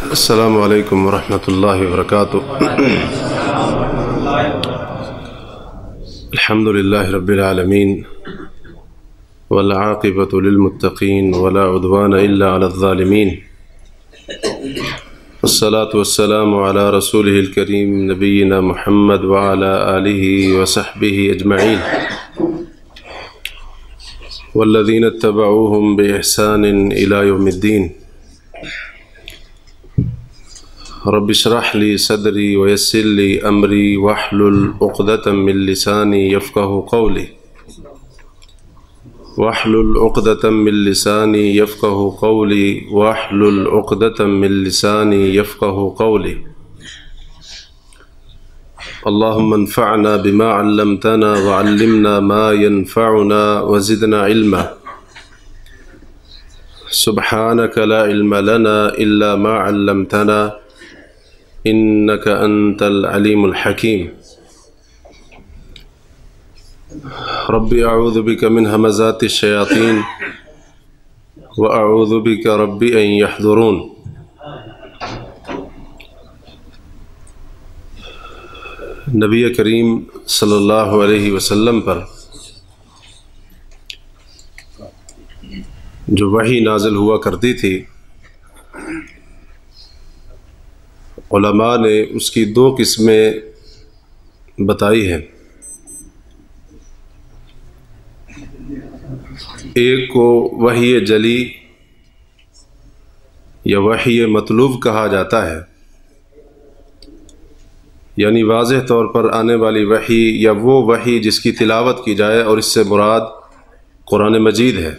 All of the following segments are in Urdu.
السلام علیکم ورحمۃ اللہ وبرکاتہ۔ الحمد للہ رب العالمین والعاقبۃ للمتقین ولا عدوان الا علی الظالمین، والصلاة والسلام علی رسولہ الکریم نبینا محمد وعلی آلہ وصحبہ اجمعین والذین اتبعوہم بإحسان الی یوم الدین۔ رب اشرح لی صدری ویسر لی امری واحلل عقدۃ من لسانی یفقہوا قولی واحلل عقدۃ من لسانی یفقہوا قولی واحلل عقدۃ من لسانی یفقہوا قولی۔ اللہم انفعنا بما علمتنا وعلمنا ما ينفعنا وزدنا علما۔ سبحانک لا علم لنا الا ما علمتنا انک انت العلیم الحکیم۔ رب اعوذ بک من ہمزات الشیاطین واعوذ بک رب ان یحضرون۔ نبی کریم صلی اللہ علیہ وسلم پر جو وحی نازل ہوا کرتی تھی، علماء نے اس کی دو قسمیں بتائی ہیں۔ ایک کو وحی جلی یا وحی مطلوب کہا جاتا ہے، یعنی واضح طور پر آنے والی وحی یا وہ وحی جس کی تلاوت کی جائے، اور اس سے مراد قرآن مجید ہے۔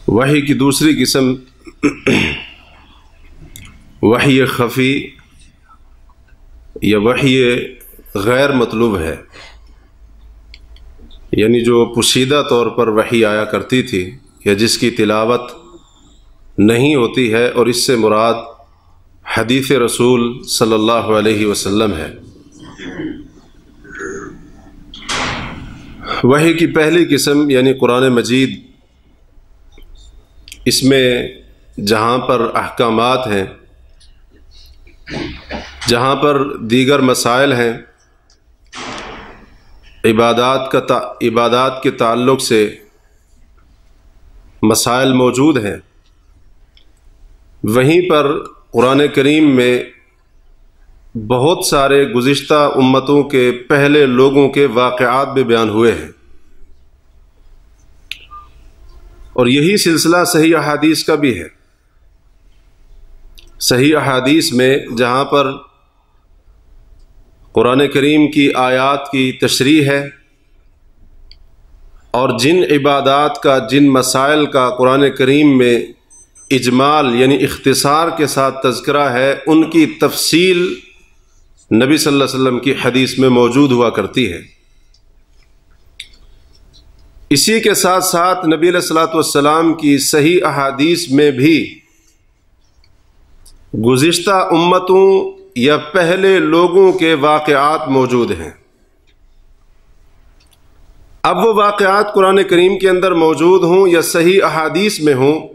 وحی کی دوسری قسم وحی خفی یا وحی غیر مطلوب ہے، یعنی جو پوشیدہ طور پر وحی آیا کرتی تھی یا جس کی تلاوت نہیں ہوتی ہے، اور اس سے مراد حدیث رسول صلی اللہ علیہ وسلم ہے۔ وحی کی پہلی قسم یعنی قرآن مجید، اس میں جہاں پر احکامات ہیں، جہاں پر دیگر مسائل ہیں، عبادات کے تعلق سے مسائل موجود ہیں، وہیں پر قرآن کریم میں بہت سارے گزشتہ امتوں کے پہلے لوگوں کے واقعات بھی بیان ہوئے ہیں، اور یہی سلسلہ صحیح احادیث کا بھی ہے۔ صحیح احادیث میں جہاں پر قرآن کریم کی آیات کی تشریح ہے، اور جن عبادات کا، جن مسائل کا قرآن کریم میں اجمال یعنی اختصار کے ساتھ تذکرہ ہے، ان کی تفصیل نبی صلی اللہ علیہ وسلم کی حدیث میں موجود ہوا کرتی ہے۔ اسی کے ساتھ ساتھ نبی علیہ الصلوۃ والسلام کی صحیح احادیث میں بھی گزشتہ امتوں یا پہلے لوگوں کے واقعات موجود ہیں۔ اب وہ واقعات قرآن کریم کے اندر موجود ہوں یا صحیح احادیث میں ہوں،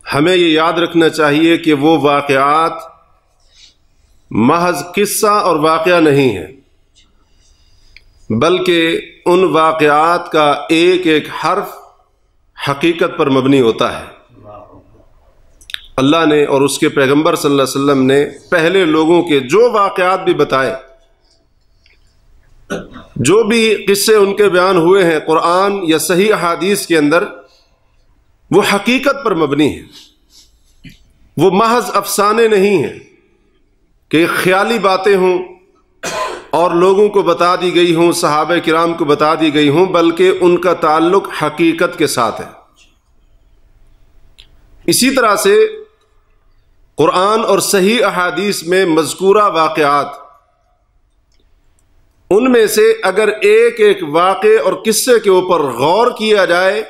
ہمیں یہ یاد رکھنا چاہیے کہ وہ واقعات محض قصہ اور واقعہ نہیں ہیں، بلکہ ان واقعات کا ایک ایک حرف حقیقت پر مبنی ہوتا ہے۔ اللہ نے اور اس کے پیغمبر صلی اللہ علیہ وسلم نے پہلے لوگوں کے جو واقعات بھی بتائے، جو بھی قصے ان کے بیان ہوئے ہیں قرآن یا صحیح احادیث کے اندر، وہ حقیقت پر مبنی ہیں، وہ محض افسانے نہیں ہیں کہ خیالی باتیں ہوں اور لوگوں کو بتا دی گئی ہوں، صحابہ کرام کو بتا دی گئی ہوں، بلکہ ان کا تعلق حقیقت کے ساتھ ہے۔ اسی طرح سے قرآن اور صحیح احادیث میں مذکورہ واقعات، ان میں سے اگر ایک ایک واقعے اور قصے کے اوپر غور کیا جائے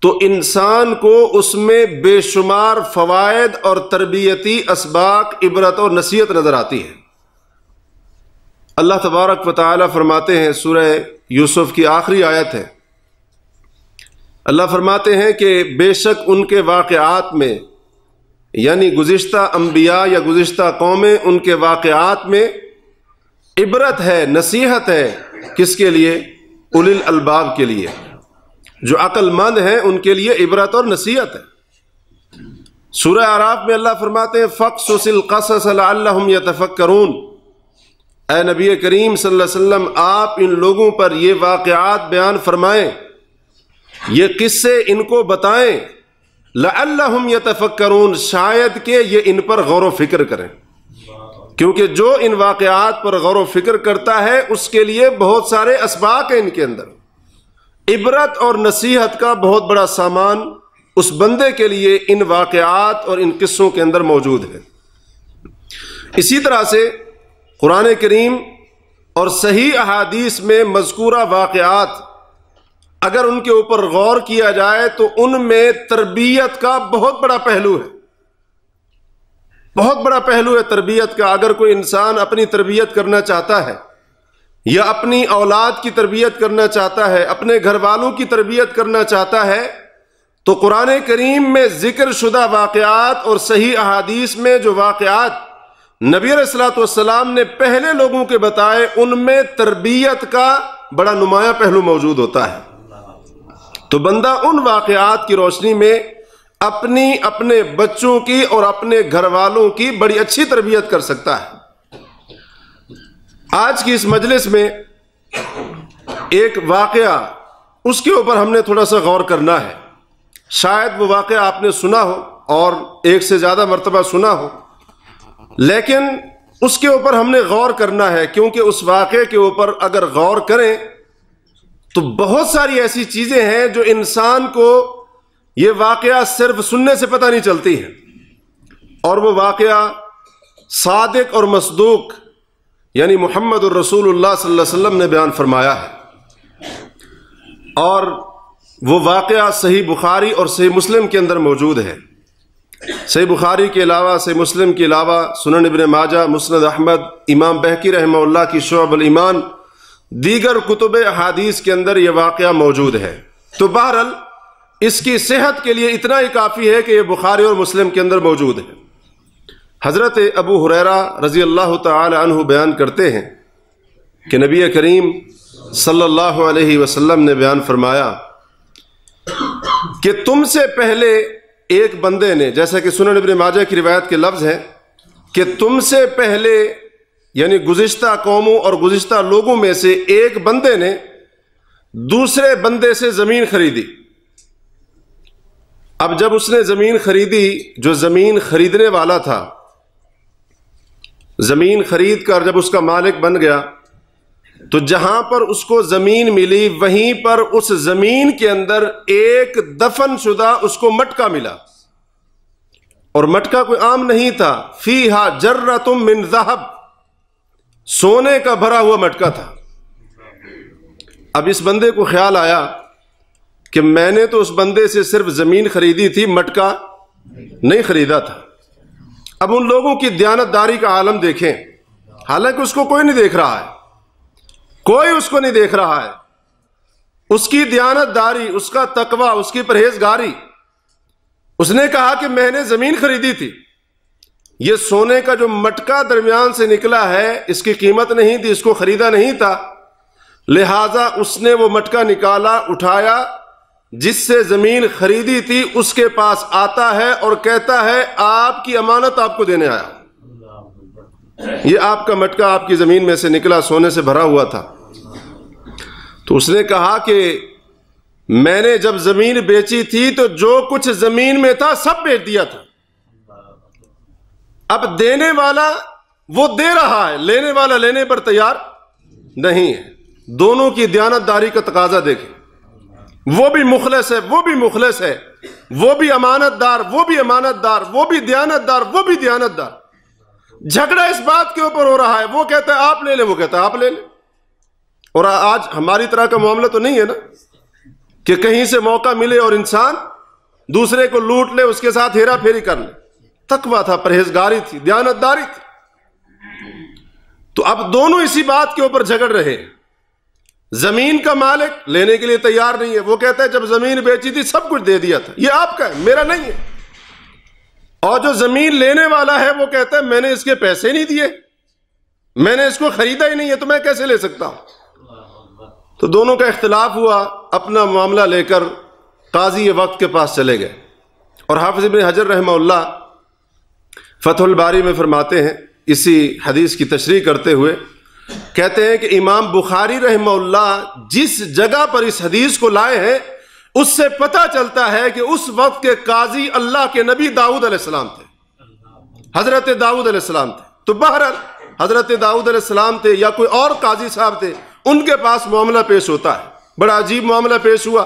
تو انسان کو اس میں بے شمار فوائد اور تربیتی اسباق، عبرت اور نصیحت نظر آتی ہے۔ اللہ تبارک و تعالی فرماتے ہیں، سورہ یوسف کی آخری آیت ہے، اللہ فرماتے ہیں کہ بے شک ان کے واقعات میں، یعنی گزشتہ انبیاء یا گزشتہ قومیں، ان کے واقعات میں عبرت ہے، نصیحت ہے، کس کے لیے؟ اولی الالباب کے لیے، جو عقل مند ہیں ان کے لیے عبرت اور نصیحت ہے۔ سورہ اعراف میں اللہ فرماتے ہیں فَقْصُصِ الْقَصَصَ لَعَلَّهُمْ يَتَفَكَّرُونَ، اے نبی کریم صلی اللہ علیہ وسلم آپ ان لوگوں پر یہ واقعات بیان فرمائیں، یہ قصے ان کو بتائیں، لَعَلَّهُمْ يَتَفَكَّرُونَ، شاید کہ یہ ان پر غور و فکر کریں، کیونکہ جو ان واقعات پر غور و فکر کرتا ہے اس کے لیے بہت سارے اسباق ہیں، ان کے اندر عبرت اور نصیحت کا بہت بڑا سامان اس بندے کے لیے ان واقعات اور ان قصوں کے اندر موجود ہے۔ اسی طرح سے قرآن کریم اور صحیح احادیث میں مذکورہ واقعات اگر ان کے اوپر غور کیا جائے تو ان میں تربیت کا بہت بڑا پہلو ہے، بہت بڑا پہلو ہے تربیت کا۔ اگر کوئی انسان اپنی تربیت کرنا چاہتا ہے یا اپنی اولاد کی تربیت کرنا چاہتا ہے، اپنے گھر والوں کی تربیت کرنا چاہتا ہے، تو قرآن کریم میں ذکر شدہ واقعات اور صحیح احادیث میں جو واقعات نبی علیہ الصلوۃ والسلام نے پہلے لوگوں کے بتائے، ان میں تربیت کا بڑا نمایاں پہلو موجود ہوتا ہے۔ تو بندہ ان واقعات کی روشنی میں اپنے بچوں کی اور اپنے گھر والوں کی بڑی اچھی تربیت کر سکتا ہے۔ آج کی اس مجلس میں ایک واقعہ، اس کے اوپر ہم نے تھوڑا سا غور کرنا ہے۔ شاید وہ واقعہ آپ نے سنا ہو اور ایک سے زیادہ مرتبہ سنا ہو، لیکن اس کے اوپر ہم نے غور کرنا ہے، کیونکہ اس واقعے کے اوپر اگر غور کریں تو بہت ساری ایسی چیزیں ہیں جو انسان کو یہ واقعہ صرف سننے سے پتہ نہیں چلتی ہیں، اور وہ واقعہ صادق اور مصدوق یعنی محمد الرسول اللہ صلی اللہ علیہ وسلم نے بیان فرمایا ہے، اور وہ واقعہ صحیح بخاری اور صحیح مسلم کے اندر موجود ہے۔ صحیح بخاری کے علاوہ، صحیح مسلم کے علاوہ سنن ابن ماجہ، مسند احمد، امام بہقی رحمہ اللہ کی شعب الایمان، دیگر کتب احادیث کے اندر یہ واقعہ موجود ہے۔ تو بہرحال اس کی صحت کے لیے اتنا ہی کافی ہے کہ یہ بخاری اور مسلم کے اندر موجود ہے۔ حضرت ابو ہریرہ رضی اللہ تعالی عنہ بیان کرتے ہیں کہ نبی کریم صلی اللہ علیہ وسلم نے بیان فرمایا کہ تم سے پہلے ایک بندے نے، جیسا کہ سنن ابن ماجہ کی روایت کے لفظ ہیں کہ تم سے پہلے یعنی گزشتہ قوموں اور گزشتہ لوگوں میں سے ایک بندے نے دوسرے بندے سے زمین خریدی۔ اب جب اس نے زمین خریدی، جو زمین خریدنے والا تھا، زمین خرید کر جب اس کا مالک بن گیا، تو جہاں پر اس کو زمین ملی وہیں پر اس زمین کے اندر ایک دفن شدہ اس کو مٹکا ملا، اور مٹکا کوئی عام نہیں تھا، فیہا جرۃ من ذہب، سونے کا بھرا ہوا مٹکا تھا۔ اب اس بندے کو خیال آیا کہ میں نے تو اس بندے سے صرف زمین خریدی تھی، مٹکا نہیں خریدا تھا۔ اب ان لوگوں کی دیانت داری کا عالم دیکھیں، حالانکہ اس کو کوئی نہیں دیکھ رہا ہے، کوئی اس کو نہیں دیکھ رہا ہے، اس کی دیانت داری، اس کا تقوی، اس کی پرہیزگاری۔ اس نے کہا کہ میں نے زمین خریدی تھی، یہ سونے کا جو مٹکا درمیان سے نکلا ہے اس کی قیمت نہیں تھی، اس کو خریدا نہیں تھا، لہذا اس نے وہ مٹکا نکالا، اٹھایا، جس سے زمین خریدی تھی اس کے پاس آتا ہے اور کہتا ہے آپ کی امانت آپ کو دینے آیا، یہ آپ کا مٹکا آپ کی زمین میں سے نکلا، سونے سے بھرا ہوا تھا۔ تو اس نے کہا کہ میں نے جب زمین بیچی تھی تو جو کچھ زمین میں تھا سب بیچ دیا تھا، اب دینے والا وہ دے رہا ہے، لینے والا لینے پر تیار نہیں ہے۔ دونوں کی دیانت داری کا تقاضا دیکھیں، وہ بھی مخلص ہے، وہ بھی مخلص ہے، وہ بھی امانت دار، وہ بھی امانت دار، وہ بھی دیانت دار، وہ بھی دیانت دار۔ جھگڑا اس بات کے اوپر ہو رہا ہے، وہ کہتا ہے آپ لے لیں، وہ کہتا ہے آپ لے لیں۔ اور آج ہماری طرح کا معاملہ تو نہیں ہے نا کہ کہیں سے موقع ملے اور انسان دوسرے کو لوٹ لے، اس کے ساتھ ہیرا پھیری کر لے۔ تقویٰ تھا، پرہیزگاری تھی، دیانت داری تھی۔ تو اب دونوں اسی بات کے اوپر جھگڑ رہے، زمین کا مالک لینے کے لیے تیار نہیں ہے، وہ کہتا ہے جب زمین بیچی تھی سب کچھ دے دیا تھا، یہ آپ کا ہے میرا نہیں ہے۔ اور جو زمین لینے والا ہے وہ کہتا ہے میں نے اس کے پیسے نہیں دیے، میں نے اس کو خریدا ہی نہیں ہے، تو میں کیسے لے سکتا ہوں؟ تو دونوں کا اختلاف ہوا، اپنا معاملہ لے کر قاضی وقت کے پاس چلے گئے۔ اور حافظ ابن حجر رحمہ اللہ فتح الباری میں فرماتے ہیں، اسی حدیث کی تشریح کرتے ہوئے کہتے ہیں کہ امام بخاری رحمہ اللہ جس جگہ پر اس حدیث کو لائے ہیں اس سے پتہ چلتا ہے کہ اس وقت کے قاضی اللہ کے نبی داؤد علیہ السلام تھے، حضرت داؤد علیہ السلام تھے۔ تو بہرحال حضرت داؤد علیہ السلام تھے یا کوئی اور قاضی صاحب تھے، ان کے پاس معاملہ پیش ہوتا ہے، بڑا عجیب معاملہ پیش ہوا۔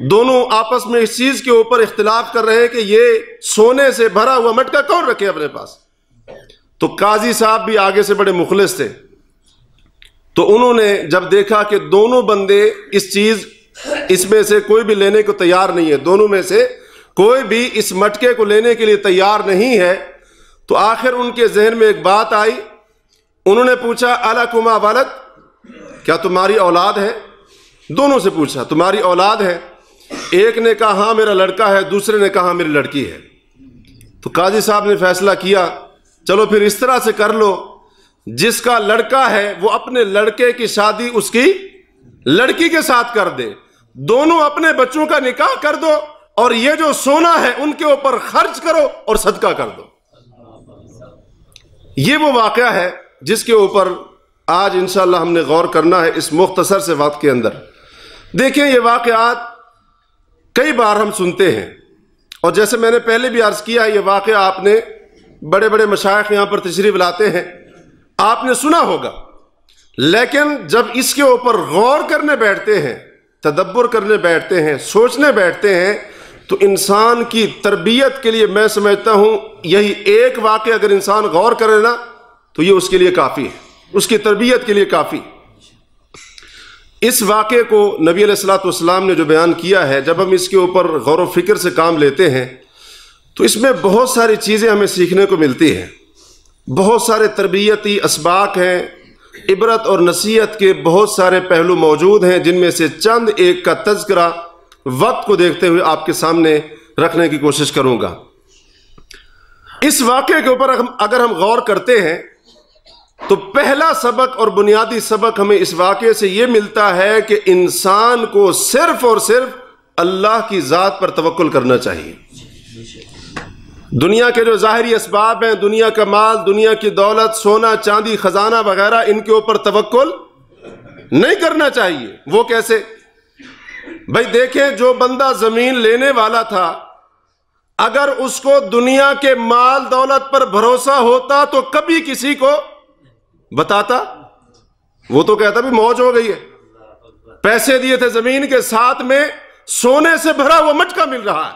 دونوں آپس میں اس چیز کے اوپر اختلاف کر رہے ہیں کہ یہ سونے سے بھرا ہوا مٹکا کون رکھے اپنے پاس؟ تو قاضی صاحب بھی آگے سے بڑے مخلص تھے، تو انہوں نے جب دیکھا کہ دونوں بندے اس میں سے کوئی بھی لینے کو تیار نہیں ہے، دونوں میں سے کوئی بھی اس مٹکے کو لینے کے لیے تیار نہیں ہے، تو آخر ان کے ذہن میں ایک بات آئی۔ انہوں نے پوچھا الکما ولد، کیا تمہاری اولاد ہے؟ دونوں سے پوچھا تمہاری اولاد ہے؟ ایک نے کہا ہاں میرا لڑکا ہے، دوسرے نے کہا میری لڑکی ہے۔ تو قاضی صاحب نے فیصلہ کیا چلو پھر اس طرح سے کر لو، جس کا لڑکا ہے وہ اپنے لڑکے کی شادی اس کی لڑکی کے ساتھ کر دے، دونوں اپنے بچوں کا نکاح کر دو، اور یہ جو سونا ہے ان کے اوپر خرچ کرو اور صدقہ کر دو۔ یہ وہ واقعہ ہے جس کے اوپر آج انشاءاللہ ہم نے غور کرنا ہے اس مختصر سے وقت کے اندر۔ دیکھیں یہ واقعات کئی بار ہم سنتے ہیں، اور جیسے میں نے پہلے بھی عرض کیا یہ واقعہ آپ نے بڑے بڑے مشائخ یہاں پر تشریف لاتے ہیں، آپ نے سنا ہوگا، لیکن جب اس کے اوپر غور کرنے بیٹھتے ہیں، تدبر کرنے بیٹھتے ہیں، سوچنے بیٹھتے ہیں، تو انسان کی تربیت کے لیے میں سمجھتا ہوں یہی ایک واقعہ اگر انسان غور کرے نا تو یہ اس کے لیے کافی ہے، اس کی تربیت کے لیے کافی۔ اس واقعے کو نبی علیہ الصلوۃ والسلام نے جو بیان کیا ہے، جب ہم اس کے اوپر غور و فکر سے کام لیتے ہیں تو اس میں بہت ساری چیزیں ہمیں سیکھنے کو ملتی ہیں، بہت سارے تربیتی اسباق ہیں، عبرت اور نصیحت کے بہت سارے پہلو موجود ہیں، جن میں سے چند ایک کا تذکرہ وقت کو دیکھتے ہوئے آپ کے سامنے رکھنے کی کوشش کروں گا۔ اس واقعے کے اوپر اگر ہم غور کرتے ہیں تو پہلا سبق اور بنیادی سبق ہمیں اس واقعے سے یہ ملتا ہے کہ انسان کو صرف اور صرف اللہ کی ذات پر توکل کرنا چاہیے۔ دنیا کے جو ظاہری اسباب ہیں، دنیا کا مال، دنیا کی دولت، سونا چاندی خزانہ وغیرہ، ان کے اوپر توکل نہیں کرنا چاہیے۔ وہ کیسے؟ بھائی دیکھیں، جو بندہ زمین لینے والا تھا، اگر اس کو دنیا کے مال دولت پر بھروسہ ہوتا تو کبھی کسی کو بتاتا؟ وہ تو کہتا بھی موج ہو گئی ہے، پیسے دیے تھے زمین کے ساتھ میں سونے سے بھرا ہوا مٹکا مل رہا ہے،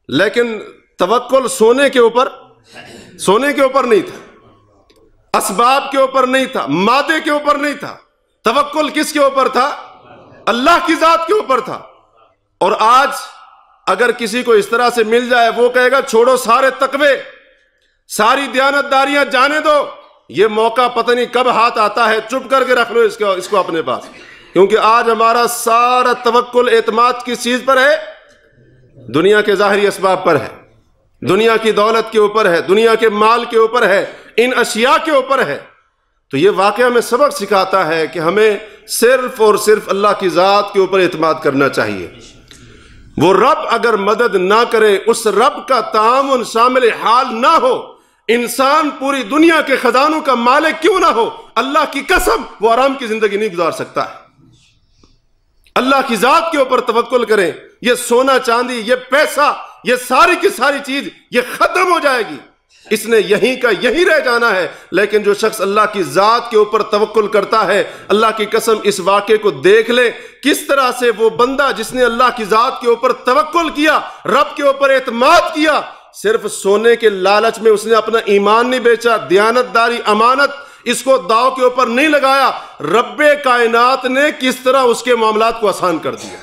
لیکن توکل سونے کے اوپر نہیں تھا، اسباب کے اوپر نہیں تھا، مادے کے اوپر نہیں تھا، توکل کس کے اوپر تھا؟ اللہ کی ذات کے اوپر تھا۔ اور آج اگر کسی کو اس طرح سے مل جائے، وہ کہے گا چھوڑو سارے تقوی، ساری دیانتداریاں جانے دو، یہ موقع پتہ نہیں کب ہاتھ آتا ہے، چپ کر کے رکھ لو اس کو اپنے پاس، کیونکہ آج ہمارا سارا توکل اعتماد کس چیز پر ہے؟ دنیا کے ظاہری اسباب پر ہے، دنیا کی دولت کے اوپر ہے، دنیا کے مال کے اوپر ہے، ان اشیاء کے اوپر ہے۔ تو یہ واقعہ ہمیں سبق سکھاتا ہے کہ ہمیں صرف اور صرف اللہ کی ذات کے اوپر اعتماد کرنا چاہیے۔ وہ رب اگر مدد نہ کرے، اس رب کا تعاون شامل حال نہ ہو، انسان پوری دنیا کے خزانوں کا مالک کیوں نہ ہو، اللہ کی قسم وہ آرام کی زندگی نہیں گزار سکتا ہے۔ اللہ کی ذات کے اوپر توکل کریں، یہ سونا چاندی، یہ پیسہ، یہ ساری کی ساری چیز یہ ختم ہو جائے گی، اس نے یہیں کا یہیں رہ جانا ہے۔ لیکن جو شخص اللہ کی ذات کے اوپر توکل کرتا ہے، اللہ کی قسم اس واقعے کو دیکھ لے کس طرح سے وہ بندہ جس نے اللہ کی ذات کے اوپر توکل کیا، رب کے اوپر اعتماد کیا، صرف سونے کے لالچ میں اس نے اپنا ایمان نہیں بیچا، دیانتداری امانت اس کو داؤ کے اوپر نہیں لگایا، رب کائنات نے کس طرح اس کے معاملات کو آسان کر دیا۔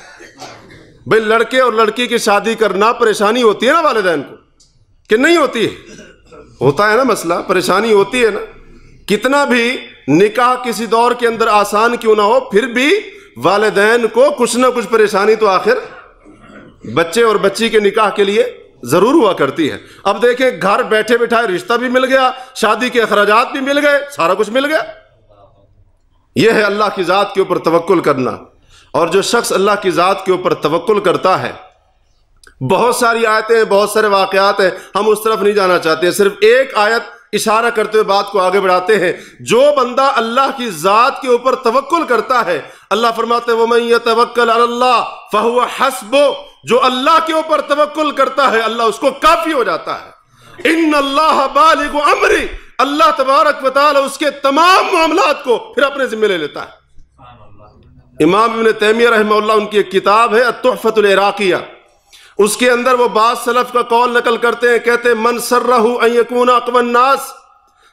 بھئی لڑکے اور لڑکی کی شادی کرنا پریشانی ہوتی ہے نا والدین کو، کہ نہیں ہوتی ہے؟ ہوتا ہے نا مسئلہ، پریشانی ہوتی ہے نا۔ کتنا بھی نکاح کسی دور کے اندر آسان کیوں نہ ہو، پھر بھی والدین کو کچھ نہ کچھ پریشانی تو آخر بچے اور بچی کے نکاح کے لیے ضرور ہوا کرتی ہے۔ اب دیکھیں، گھر بیٹھے بٹھائے رشتہ بھی مل گیا، شادی کے اخراجات بھی مل گئے، سارا کچھ مل گیا۔ یہ ہے اللہ کی ذات کے اوپر توکل کرنا۔ اور جو شخص اللہ کی ذات کے اوپر توکل کرتا ہے، بہت ساری آیتیں ہیں، بہت سارے واقعات ہیں، ہم اس طرف نہیں جانا چاہتے، صرف ایک آیت اشارہ کرتے ہوئے بات کو آگے بڑھاتے ہیں۔ جو بندہ اللہ کی ذات کے اوپر توکل کرتا ہے، اللہ فرماتے ہیں وَمَن يَتَوَكَّلْ عَلَى اللَّهِ فَهُوَ حَسْبُهُ، جو اللہ کے اوپر توکل کرتا ہے اللہ اس کو کافی ہو جاتا ہے۔ ان اللہ بالغ امری، اللہ تبارک و تعالی اس کے تمام معاملات کو پھر اپنے ذمہ لے لیتا ہے۔ امام ابن تیمیہ رحمہ اللہ، ان کی ایک کتاب ہے التحفۃ العراقیہ، اس کے اندر وہ بعض سلف کا قول نقل کرتے ہیں، کہتے ہیں من سرہ ان یکون اقوی الناس،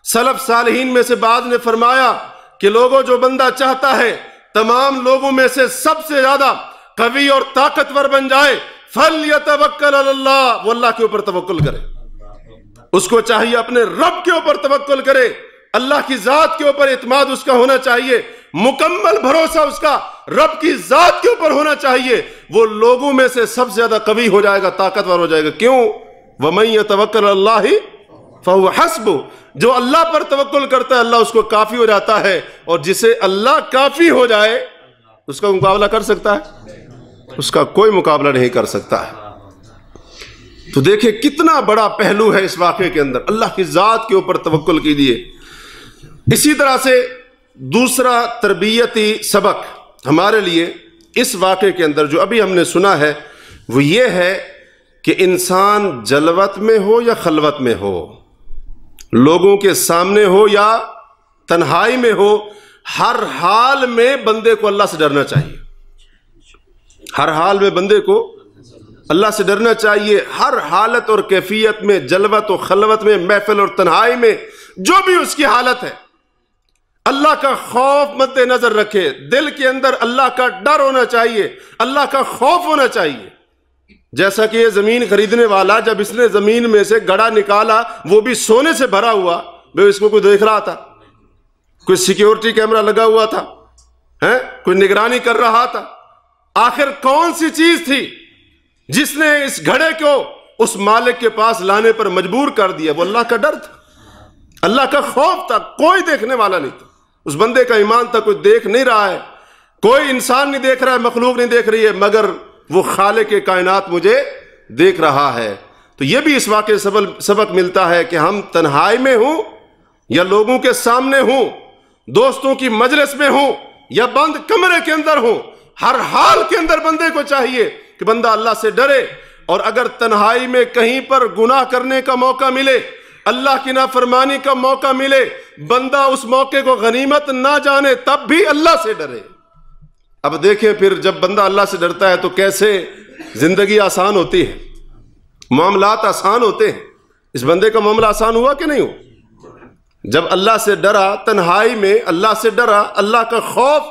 سلف صالحین میں سے بعض نے فرمایا کہ لوگوں، جو بندہ چاہتا ہے تمام لوگوں میں سے سب سے زیادہ قوی اور طاقتور بن جائے، فَلْيَتَوَكَّلْ عَلَى اللَّهِ، وہ اللہ کے اوپر توکل کرے۔ اس کو چاہیے اپنے رب کے اوپر توکل کرے، اللہ کی ذات کے اوپر اعتماد اس کا ہونا چاہیے، مکمل بھروسہ اس کا رب کی ذات کے اوپر ہونا چاہیے، وہ لوگوں میں سے سب سے زیادہ قوی ہو جائے گا، طاقتور ہو جائے گا۔ کیوں؟ وَمَن يَتَوَكَّلْ عَلَى اللَّهِ فَهُوَ حَسْبُهُ، جو اللہ پر توکل کرتا ہے اللہ اس کو کافی ہو جاتا ہے، اور جسے اللہ کافی ہو جائے اس کا مقابلہ کر سکتا ہے؟ اس کا کوئی مقابلہ نہیں کر سکتا ہے۔ تو دیکھیں کتنا بڑا پہلو ہے اس واقعے کے اندر، اللہ کی ذات کے اوپر توکل کیجیے۔ اسی طرح سے دوسرا تربیتی سبق ہمارے لیے اس واقعے کے اندر جو ابھی ہم نے سنا ہے، وہ یہ ہے کہ انسان جلوت میں ہو یا خلوت میں ہو، لوگوں کے سامنے ہو یا تنہائی میں ہو، ہر حال میں بندے کو اللہ سے ڈرنا چاہیے۔ ہر حال میں بندے کو اللہ سے ڈرنا چاہیے، ہر حالت اور کیفیت میں، جلوت و خلوت میں، محفل اور تنہائی میں، جو بھی اس کی حالت ہے، اللہ کا خوف مد نظر رکھے، دل کے اندر اللہ کا ڈر ہونا چاہیے، اللہ کا خوف ہونا چاہیے۔ جیسا کہ یہ زمین خریدنے والا جب اس نے زمین میں سے گڑھا نکالا، وہ بھی سونے سے بھرا ہوا، اس کو کوئی دیکھ رہا تھا؟ کوئی سیکیورٹی کیمرہ لگا ہوا تھا؟ کوئی نگرانی کر رہا تھا؟ آخر کون سی چیز تھی جس نے اس گھڑے کو اس مالک کے پاس لانے پر مجبور کر دیا؟ وہ اللہ کا ڈر تھا، اللہ کا خوف تھا۔ کوئی دیکھنے والا نہیں تھا، اس بندے کا ایمان تھا، کوئی دیکھ نہیں رہا ہے، کوئی انسان نہیں دیکھ رہا ہے، مخلوق نہیں دیکھ رہی ہے، مگر وہ خالق کائنات مجھے دیکھ رہا ہے۔ تو یہ بھی اس واقعے سے سبق ملتا ہے کہ ہم تنہائی میں ہوں یا لوگوں کے سامنے ہوں، دوستوں کی مجلس میں ہوں یا بند کمرے کے اندر ہوں، ہر حال کے اندر بندے کو چاہیے کہ بندہ اللہ سے ڈرے، اور اگر تنہائی میں کہیں پر گناہ کرنے کا موقع ملے، اللہ کی نافرمانی کا موقع ملے، بندہ اس موقع کو غنیمت نہ جانے، تب بھی اللہ سے ڈرے۔ اب دیکھیں پھر جب بندہ اللہ سے ڈرتا ہے تو کیسے زندگی آسان ہوتی ہے، معاملات آسان ہوتے ہیں۔ اس بندے کا معاملہ آسان ہوا کہ نہیں ہوا؟ جب اللہ سے ڈرا، تنہائی میں اللہ سے ڈرا، اللہ کا خوف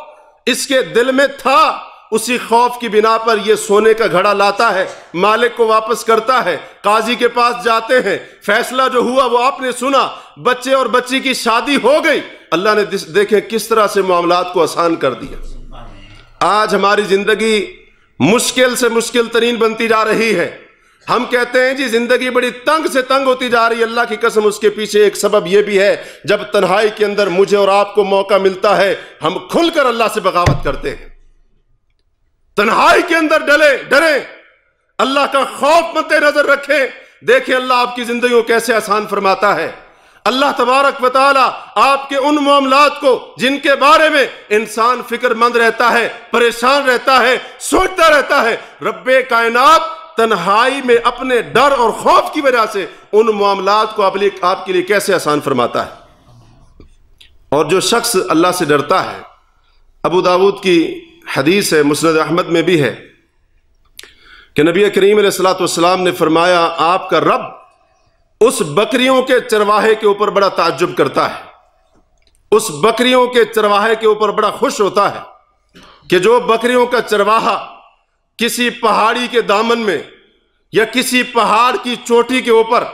اس کے دل میں تھا، اسی خوف کی بنا پر یہ سونے کا گھڑا لاتا ہے، مالک کو واپس کرتا ہے، قاضی کے پاس جاتے ہیں، فیصلہ جو ہوا وہ آپ نے سنا، بچے اور بچی کی شادی ہو گئی، اللہ نے دیکھیں کس طرح سے معاملات کو آسان کر دیا۔ آج ہماری زندگی مشکل سے مشکل ترین بنتی جا رہی ہے، ہم کہتے ہیں جی زندگی بڑی تنگ سے تنگ ہوتی جا رہی ہے، اللہ کی قسم اس کے پیچھے ایک سبب یہ بھی ہے، جب تنہائی کے اندر مجھے اور آپ کو موقع ملتا ہے ہم کھل کر اللہ سے بغاوت کرتے ہیں۔ تنہائی کے اندر ڈریں، اللہ کا خوف مد نظر رکھیں، دیکھیں اللہ آپ کی زندگی کو کیسے آسان فرماتا ہے۔ اللہ تبارک و تعالی آپ کے ان معاملات کو جن کے بارے میں انسان فکر مند رہتا ہے، پریشان رہتا ہے، سوچتا رہتا ہے، رب کائنات تنہائی میں اپنے ڈر اور خوف کی وجہ سے ان معاملات کو آپ کے لیے کیسے آسان فرماتا ہے۔ اور جو شخص اللہ سے ڈرتا ہے، ابو داؤد کی حدیث ہے، مسند احمد میں بھی ہے کہ نبی کریم علیہ الصلوۃ والسلام نے فرمایا آپ کا رب اس بکریوں کے چرواہے کے اوپر بڑا تعجب کرتا ہے، اس بکریوں کے چرواہے کے اوپر بڑا خوش ہوتا ہے کہ جو بکریوں کا چرواہا کسی پہاڑی کے دامن میں یا کسی پہاڑ کی چوٹی کے اوپر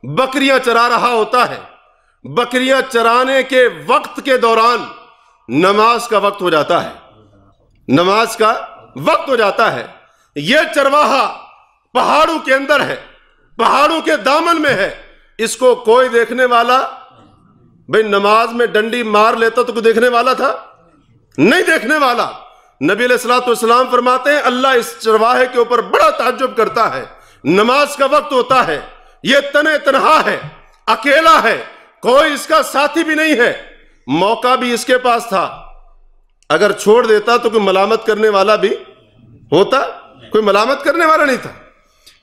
بکریاں چرا رہا ہوتا ہے، بکریاں چرانے کے وقت کے دوران نماز کا وقت ہو جاتا ہے، نماز کا وقت ہو جاتا ہے، یہ چرواہا پہاڑوں کے اندر ہے، پہاڑوں کے دامن میں ہے، اس کو کوئی دیکھنے والا، بھئی نماز میں ڈنڈی مار لیتا تو کوئی دیکھنے والا تھا؟ نہیں دیکھنے والا۔ نبی علیہ الصلوۃ والسلام فرماتے ہیں اللہ اس چرواہے کے اوپر بڑا تعجب کرتا ہے، نماز کا وقت ہوتا ہے، یہ تنہا ہے، اکیلا ہے، کوئی اس کا ساتھی بھی نہیں ہے، موقع بھی اس کے پاس تھا، اگر چھوڑ دیتا تو کوئی ملامت کرنے والا بھی ہوتا؟ کوئی ملامت کرنے والا نہیں تھا۔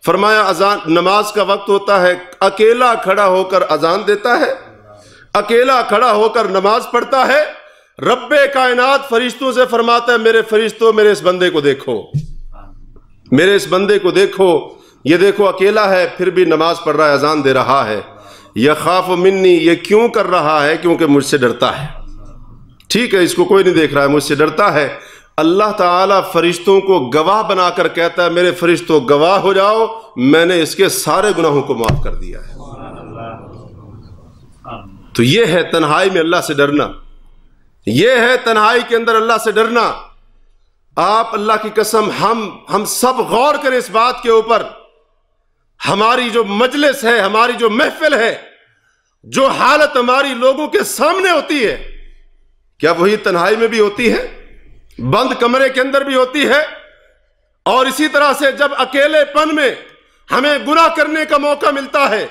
فرمایا اذان، نماز کا وقت ہوتا ہے، اکیلا کھڑا ہو کر اذان دیتا ہے، اکیلا کھڑا ہو کر نماز پڑھتا ہے، رب کائنات فرشتوں سے فرماتا ہے میرے فرشتوں میرے اس بندے کو دیکھو، میرے اس بندے کو دیکھو، یہ دیکھو اکیلا ہے پھر بھی نماز پڑھ رہا ہے، اذان دے رہا ہے، یخاف منی، یہ کیوں کر رہا ہے؟ کیونکہ مجھ سے ڈرتا ہے۔ ٹھیک ہے، اس کو کوئی نہیں دیکھ رہا ہے، مجھ سے ڈرتا ہے۔ اللہ تعالیٰ فرشتوں کو گواہ بنا کر کہتا ہے میرے فرشتوں گواہ ہو جاؤ، میں نے اس کے سارے گناہوں کو معاف کر دیا ہے۔ تو یہ ہے تنہائی میں اللہ سے ڈرنا، یہ ہے تنہائی کے اندر اللہ سے ڈرنا۔ آپ اللہ کی قسم ہم سب غور کریں اس بات کے اوپر، ہماری جو مجلس ہے، ہماری جو محفل ہے، جو حالت ہماری لوگوں کے سامنے ہوتی ہے، کیا وہی تنہائی میں بھی ہوتی ہے؟ بند کمرے کے اندر بھی ہوتی ہے؟ اور اسی طرح سے جب اکیلے پن میں ہمیں گناہ کرنے کا موقع ملتا ہے،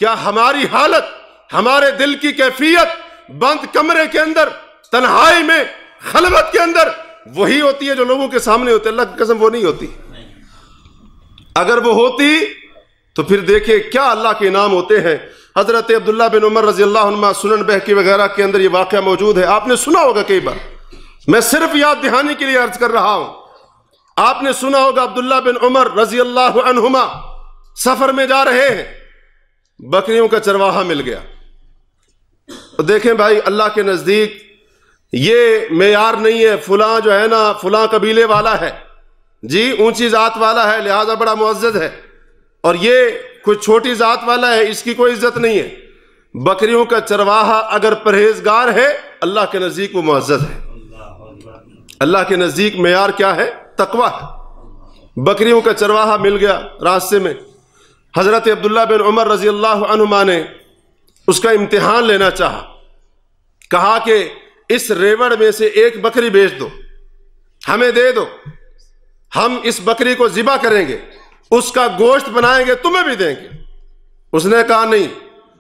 کیا ہماری حالت، ہمارے دل کی کیفیت بند کمرے کے اندر، تنہائی میں، خلوت کے اندر وہی ہوتی ہے جو لوگوں کے سامنے ہوتی ہے؟ اللہ کی قسم وہ نہیں ہوتی۔ اگر وہ ہوتی تو پھر دیکھیں کیا اللہ کے انعام ہوتے ہیں۔ حضرت عبداللہ بن عمر رضی اللہ عنہ، سنن بہقی وغیرہ کے اندر یہ واقعہ موجود ہے، آپ نے سنا ہوگا کئی بار، میں صرف یاد دہانی کے لیے عرض کر رہا ہوں۔ آپ نے سنا ہوگا عبداللہ بن عمر رضی اللہ عنہما سفر میں جا رہے ہیں، بکریوں کا چرواہا مل گیا۔ دیکھیں بھائی، اللہ کے نزدیک یہ معیار نہیں ہے فلاں جو ہے نا فلاں قبیلے والا ہے، جی اونچی ذات والا ہے لہذا بڑا معزز ہے، اور یہ کوئی چھوٹی ذات والا ہے اس کی کوئی عزت نہیں ہے۔ بکریوں کا چرواہا اگر پرہیزگار ہے اللہ کے نزدیک وہ معزز ہے۔ اللہ کے نزدیک معیار کیا ہے؟ تقوی ہے۔ بکریوں کا چرواہا مل گیا راستے میں، حضرت عبداللہ بن عمر رضی اللہ عنہما نے اس کا امتحان لینا چاہا، کہا کہ اس ریوڑ میں سے ایک بکری بیچ دو، ہمیں دے دو، ہم اس بکری کو ذبح کریں گے، اس کا گوشت بنائیں گے، تمہیں بھی دیں گے۔ اس نے کہا نہیں۔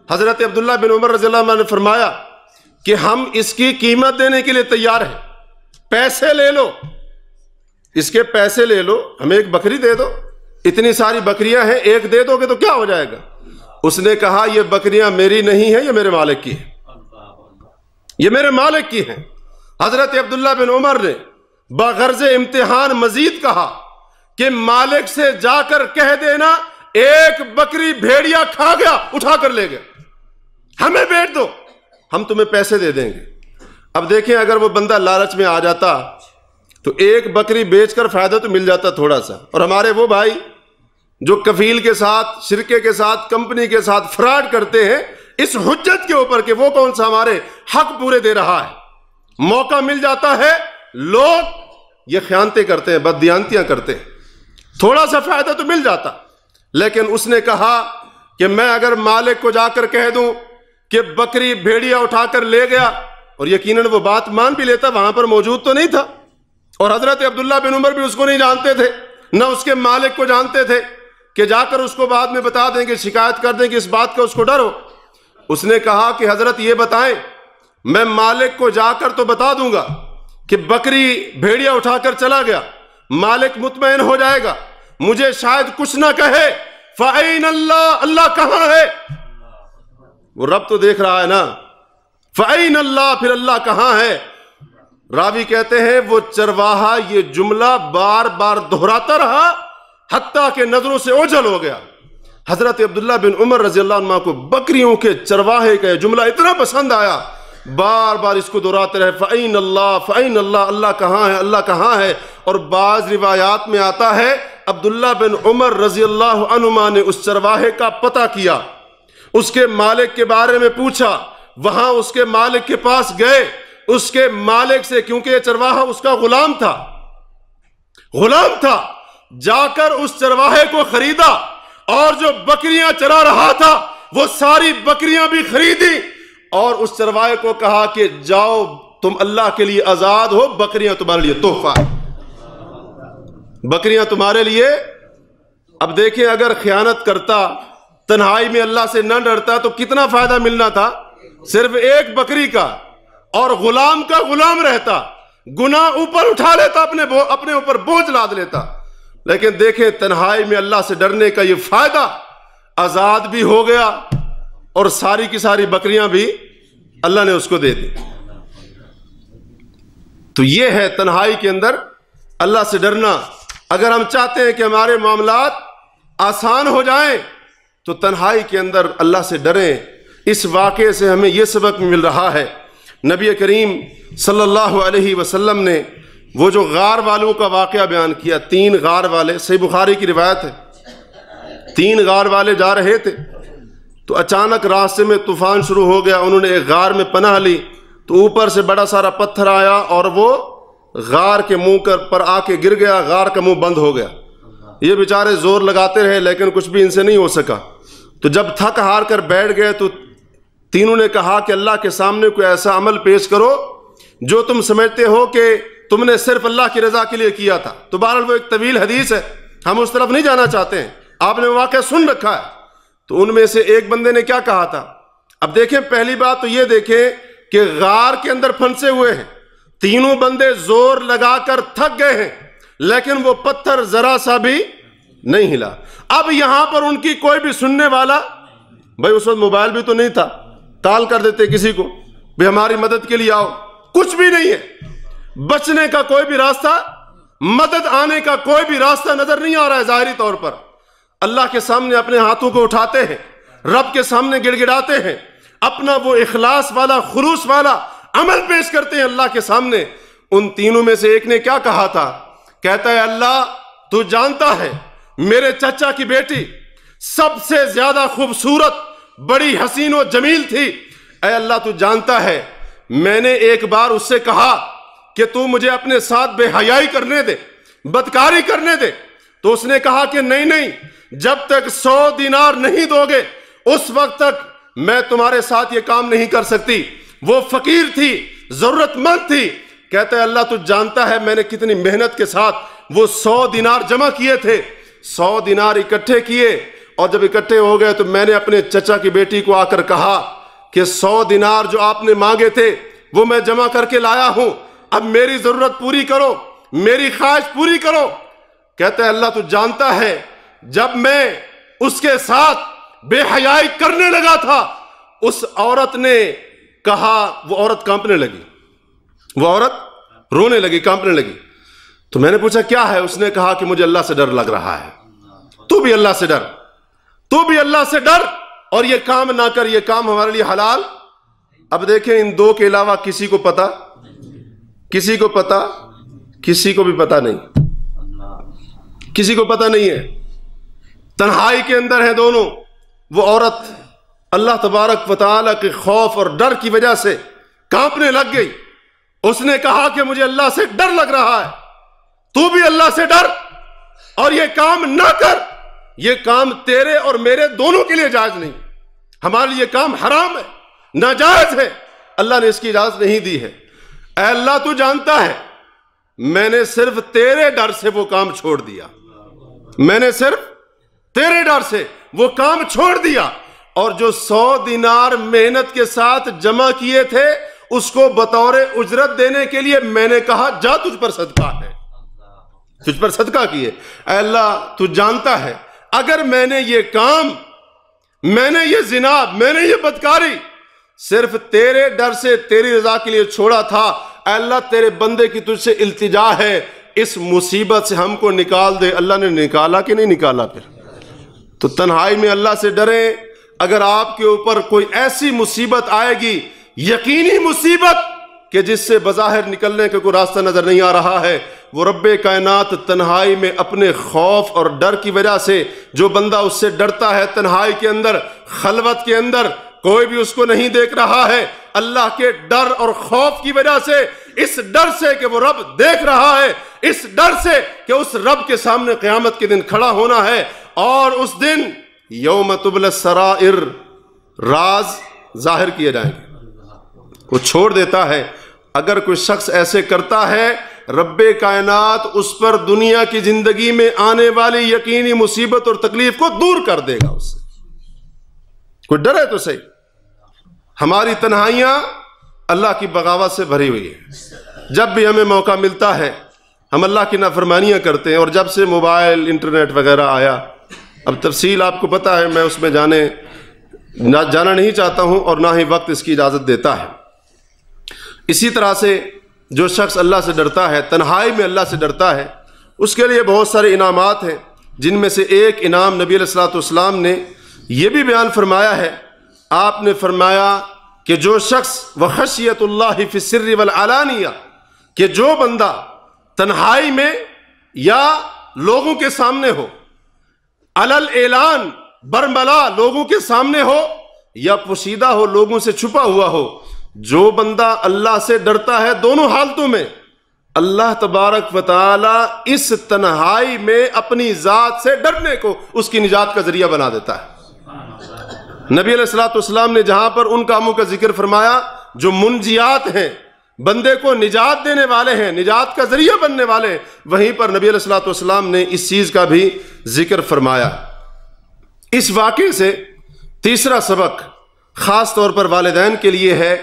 حضرت عبداللہ بن عمر رضی اللہ عنہ نے فرمایا کہ ہم اس کی قیمت دینے کے لیے تیار ہیں، پیسے لے لو، اس کے پیسے لے لو، ہمیں ایک بکری دے دو، اتنی ساری بکریاں ہیں، ایک دے دو گے تو کیا ہو جائے گا؟ اس نے کہا یہ بکریاں میری نہیں ہیں، یہ میرے مالک کی ہیں، یہ میرے مالک کی ہیں۔ حضرت عبداللہ بن عمر نے بغرض امتحان مزید کہا کہ مالک سے جا کر کہہ دینا ایک بکری بھیڑیا کھا گیا، اٹھا کر لے گیا، ہمیں بیچ دو، ہم تمہیں پیسے دے دیں گے۔ اب دیکھیں اگر وہ بندہ لالچ میں آ جاتا تو ایک بکری بیچ کر فائدہ تو مل جاتا تھوڑا سا، اور ہمارے وہ بھائی جو کفیل کے ساتھ، شرکے کے ساتھ، کمپنی کے ساتھ فراڈ کرتے ہیں اس حجت کے اوپر کہ وہ کون سا ہمارے حق پورے دے رہا ہے، موقع مل جاتا ہے لوگ یہ خیانتیں کرتے ہیں، بددیانتیاں کرتے ہیں، تھوڑا سا فائدہ تو مل جاتا۔ لیکن اس نے کہا کہ میں اگر مالک کو جا کر کہہ دوں کہ بکری بھیڑیا اٹھا کر لے گیا، اور یقیناً وہ بات مان بھی لیتا، وہاں پر موجود تو نہیں تھا، اور حضرت عبداللہ بن عمر بھی اس کو نہیں جانتے تھے، نہ اس کے مالک کو جانتے تھے کہ جا کر اس کو بعد میں بتا دیں گے، شکایت کر دیں کہ اس بات کا اس کو ڈر ہو۔ اس نے کہا کہ حضرت یہ بتائیں، میں مالک کو جا کر تو بتا دوں گا کہ بکری بھیڑیا اٹھا کر چلا گیا، مالک مطمئن ہو جائے گا، مجھے شاید کچھ نہ کہے، فَأَيْنَ اللَّهُ، اللہ کہاں ہے؟ وہ رب تو دیکھ رہا ہے نا، فَأَيْنَ اللَّهُ، پھر اللہ کہاں ہے؟ راوی کہتے ہیں وہ چرواہا یہ جملہ بار بار دہراتا رہا حتیٰ کہ نظروں سے اوجھل ہو گیا۔ حضرت عبداللہ بن عمر رضی اللہ عنہ کو بکریوں کے چرواہے کا یہ جملہ اتنا پسند آیا، بار بار اس کو دہراتے رہے، فَأَيْنَ اللَّهُ فَأَيْنَ اللَّهُ، اللہ کہاں ہے، اللہ کہاں ہے۔ اور بعض روایات میں آتا ہے عبداللہ بن عمر رضی اللہ عنہما نے اس چرواہے کا پتہ کیا، اس کے مالک کے بارے میں پوچھا، وہاں اس کے مالک کے پاس گئے، اس کے مالک سے، کیونکہ یہ چرواہا اس کا غلام تھا، جا کر اس چرواہے کو خریدا، اور جو بکریاں چرا رہا تھا وہ ساری بکریاں بھی خریدی، اور اس چرواہے کو کہا کہ جاؤ تم اللہ کے لیے آزاد ہو، بکریاں تمہارے لیے تحفہ، بکریاں تمہارے لیے۔ اب دیکھیں اگر خیانت کرتا، تنہائی میں اللہ سے نہ ڈرتا تو کتنا فائدہ ملنا تھا، صرف ایک بکری کا، اور غلام کا غلام رہتا، گناہ اوپر اٹھا لیتا، اپنے اوپر بوجھ لاد لیتا۔ لیکن دیکھیں تنہائی میں اللہ سے ڈرنے کا یہ فائدہ، آزاد بھی ہو گیا اور ساری کی ساری بکریاں بھی اللہ نے اس کو دے دی۔ تو یہ ہے تنہائی کے اندر اللہ سے ڈرنا۔ اگر ہم چاہتے ہیں کہ ہمارے معاملات آسان ہو جائیں تو تنہائی کے اندر اللہ سے ڈریں۔ اس واقعے سے ہمیں یہ سبق مل رہا ہے، نبی کریم صلی اللہ علیہ وسلم نے وہ جو غار والوں کا واقعہ بیان کیا، 3 غار والے، صحیح بخاری کی روایت ہے، 3 غار والے جا رہے تھے تو اچانک راستے میں طوفان شروع ہو گیا، انہوں نے ایک غار میں پناہ لی تو اوپر سے بڑا سارا پتھر آیا اور وہ غار کے منہ پر آ کے گر گیا، غار کا منہ بند ہو گیا۔ یہ بیچارے زور لگاتے رہے لیکن کچھ بھی ان سے نہیں ہو سکا۔ تو جب تھک ہار کر بیٹھ گئے تو تینوں نے کہا کہ اللہ کے سامنے کوئی ایسا عمل پیش کرو جو تم سمجھتے ہو کہ تم نے صرف اللہ کی رضا کے لیے کیا تھا۔ تو بہرحال وہ ایک طویل حدیث ہے، ہم اس طرف نہیں جانا چاہتے ہیں، آپ نے واقعہ سن رکھا ہے۔ تو ان میں سے ایک بندے نے کیا کہا تھا؟ اب دیکھیں پہلی بات تو یہ دیکھیں کہ غار کے اندر پھنسے ہوئے ہیں، تینوں بندے زور لگا کر تھک گئے ہیں لیکن وہ پتھر ذرا سا بھی نہیں ہلا۔ اب یہاں پر ان کی کوئی بھی سننے والا، بھائی اس وقت موبائل بھی تو نہیں تھا، کال کر دیتے کسی کو بھی ہماری مدد کے لیے آؤ، کچھ بھی نہیں ہے، بچنے کا کوئی بھی راستہ، مدد آنے کا کوئی بھی راستہ نظر نہیں آ رہا ہے۔ ظاہری طور پر اللہ کے سامنے اپنے ہاتھوں کو اٹھاتے ہیں، رب کے سامنے گڑ گڑاتے ہیں، اپنا وہ اخلاص والا، خلوص والا عمل پیش کرتے ہیں اللہ کے سامنے۔ ان تینوں میں سے ایک نے کیا کہا تھا؟ کہتا ہے اللہ تو جانتا ہے میرے چچا کی بیٹی سب سے زیادہ خوبصورت، بڑی حسین و جمیل تھی، اے اللہ تو جانتا ہے میں نے ایک بار اس سے کہا کہ تو مجھے اپنے ساتھ بے حیائی کرنے دے، بدکاری کرنے دے، تو اس نے کہا کہ نہیں، جب تک 100 دینار نہیں دو گے اس وقت تک میں تمہارے ساتھ یہ کام نہیں کر سکتی۔ وہ فقیر تھی، ضرورت مند تھی۔ کہتا ہے اللہ تو جانتا ہے میں نے کتنی محنت کے ساتھ وہ 100 دینار جمع کیے تھے، 100 دینار اکٹھے کیے، اور جب اکٹھے ہو گئے تو میں نے اپنے چچا کی بیٹی کو آ کر کہا کہ 100 دینار جو آپ نے مانگے تھے وہ میں جمع کر کے لایا ہوں، اب میری ضرورت پوری کرو، میری خواہش پوری کرو۔ کہتا ہے اللہ تو جانتا ہے جب میں اس کے ساتھ بے حیائی کرنے لگا تھا اس عورت نے کہا، وہ عورت کانپنے لگی، وہ عورت رونے لگی، کانپنے لگی۔ تو میں نے پوچھا کیا ہے؟ اس نے کہا کہ مجھے اللہ سے ڈر لگ رہا ہے۔ تو بھی اللہ سے ڈر، تو بھی اللہ سے ڈر، اور یہ کام نہ کر، یہ کام ہمارے لیے حلال۔ اب دیکھیں ان 2 کے علاوہ کسی کو پتا، کسی کو پتا، کسی کو بھی پتا نہیں، کسی کو پتا نہیں ہے۔ تنہائی کے اندر ہیں دونوں۔ وہ عورت اللہ تبارک و تعالیٰ کے خوف اور ڈر کی وجہ سے کانپنے لگ گئی۔ اس نے کہا کہ مجھے اللہ سے ڈر لگ رہا ہے، تو بھی اللہ سے ڈر اور یہ کام نہ کر۔ یہ کام تیرے اور میرے دونوں کے لیے جائز نہیں، ہمارے لیے کام حرام ہے، ناجائز ہے، اللہ نے اس کی اجازت نہیں دی ہے۔ اے اللہ تو جانتا ہے میں نے صرف تیرے ڈر سے وہ کام چھوڑ دیا، میں نے صرف تیرے ڈر سے وہ کام چھوڑ دیا، اور جو 100 دینار محنت کے ساتھ جمع کیے تھے اس کو بطور اجرت دینے کے لیے میں نے کہا جا تجھ پر صدقہ ہے، تجھ پر صدقہ کیے۔ اے اللہ تو جانتا ہے اگر میں نے یہ کام، میں نے یہ زنا، میں نے یہ بدکاری صرف تیرے ڈر سے، تیری رضا کے لیے چھوڑا تھا، اے اللہ تیرے بندے کی تجھ سے التجا ہے اس مصیبت سے ہم کو نکال دے۔ اللہ نے نکالا کہ نہیں نکالا؟ پھر تو تنہائی میں اللہ سے ڈریں۔ اگر آپ کے اوپر کوئی ایسی مصیبت آئے گی، یقینی مصیبت کہ جس سے بظاہر نکلنے کا کوئی راستہ نظر نہیں آ رہا ہے، وہ رب کائنات تنہائی میں اپنے خوف اور ڈر کی وجہ سے، جو بندہ اس سے ڈرتا ہے تنہائی کے اندر، خلوت کے اندر، کوئی بھی اس کو نہیں دیکھ رہا ہے، اللہ کے ڈر اور خوف کی وجہ سے، اس ڈر سے کہ وہ رب دیکھ رہا ہے، اس ڈر سے کہ اس رب کے سامنے قیامت کے دن کھڑا ہونا ہے، اور اس دن یوم تبلی السرائر، راز ظاہر کیے جائیں گے۔ وہ چھوڑ دیتا ہے۔ اگر کوئی شخص ایسے کرتا ہے، رب کائنات اس پر دنیا کی زندگی میں آنے والی یقینی مصیبت اور تکلیف کو دور کر دے گا۔ اس سے کوئی ڈر ہے تو صحیح۔ ہماری تنہائیاں اللہ کی بغاوت سے بھری ہوئی ہیں۔ جب بھی ہمیں موقع ملتا ہے ہم اللہ کی نافرمانیاں کرتے ہیں، اور جب سے موبائل انٹرنیٹ وغیرہ آیا، اب تفصیل آپ کو پتہ ہے، میں اس میں جانا نہیں چاہتا ہوں، اور نہ ہی وقت اس کی اجازت دیتا ہے۔ اسی طرح سے جو شخص اللہ سے ڈرتا ہے، تنہائی میں اللہ سے ڈرتا ہے، اس کے لیے بہت سارے انعامات ہیں، جن میں سے ایک انعام نبی علیہ الصلوۃ والسلام نے یہ بھی بیان فرمایا ہے۔ آپ نے فرمایا کہ جو شخص وخشیت اللہ فی السر والعلانیہ، کہ جو بندہ تنہائی میں یا لوگوں کے سامنے ہو، علل اعلان برملا لوگوں کے سامنے ہو، یا پوشیدہ ہو لوگوں سے چھپا ہوا ہو، جو بندہ اللہ سے ڈرتا ہے دونوں حالتوں میں، اللہ تبارک و تعالی اس تنہائی میں اپنی ذات سے ڈرنے کو اس کی نجات کا ذریعہ بنا دیتا ہے۔ نبی علیہ الصلوۃ والسلام نے جہاں پر ان کاموں کا ذکر فرمایا جو منجیات ہیں، بندے کو نجات دینے والے ہیں، نجات کا ذریعہ بننے والے ہیں، وہیں پر نبی علیہ الصلوۃ والسلام نے اس چیز کا بھی ذکر فرمایا۔ اس واقعے سے تیسرا سبق خاص طور پر والدین کے لیے ہے۔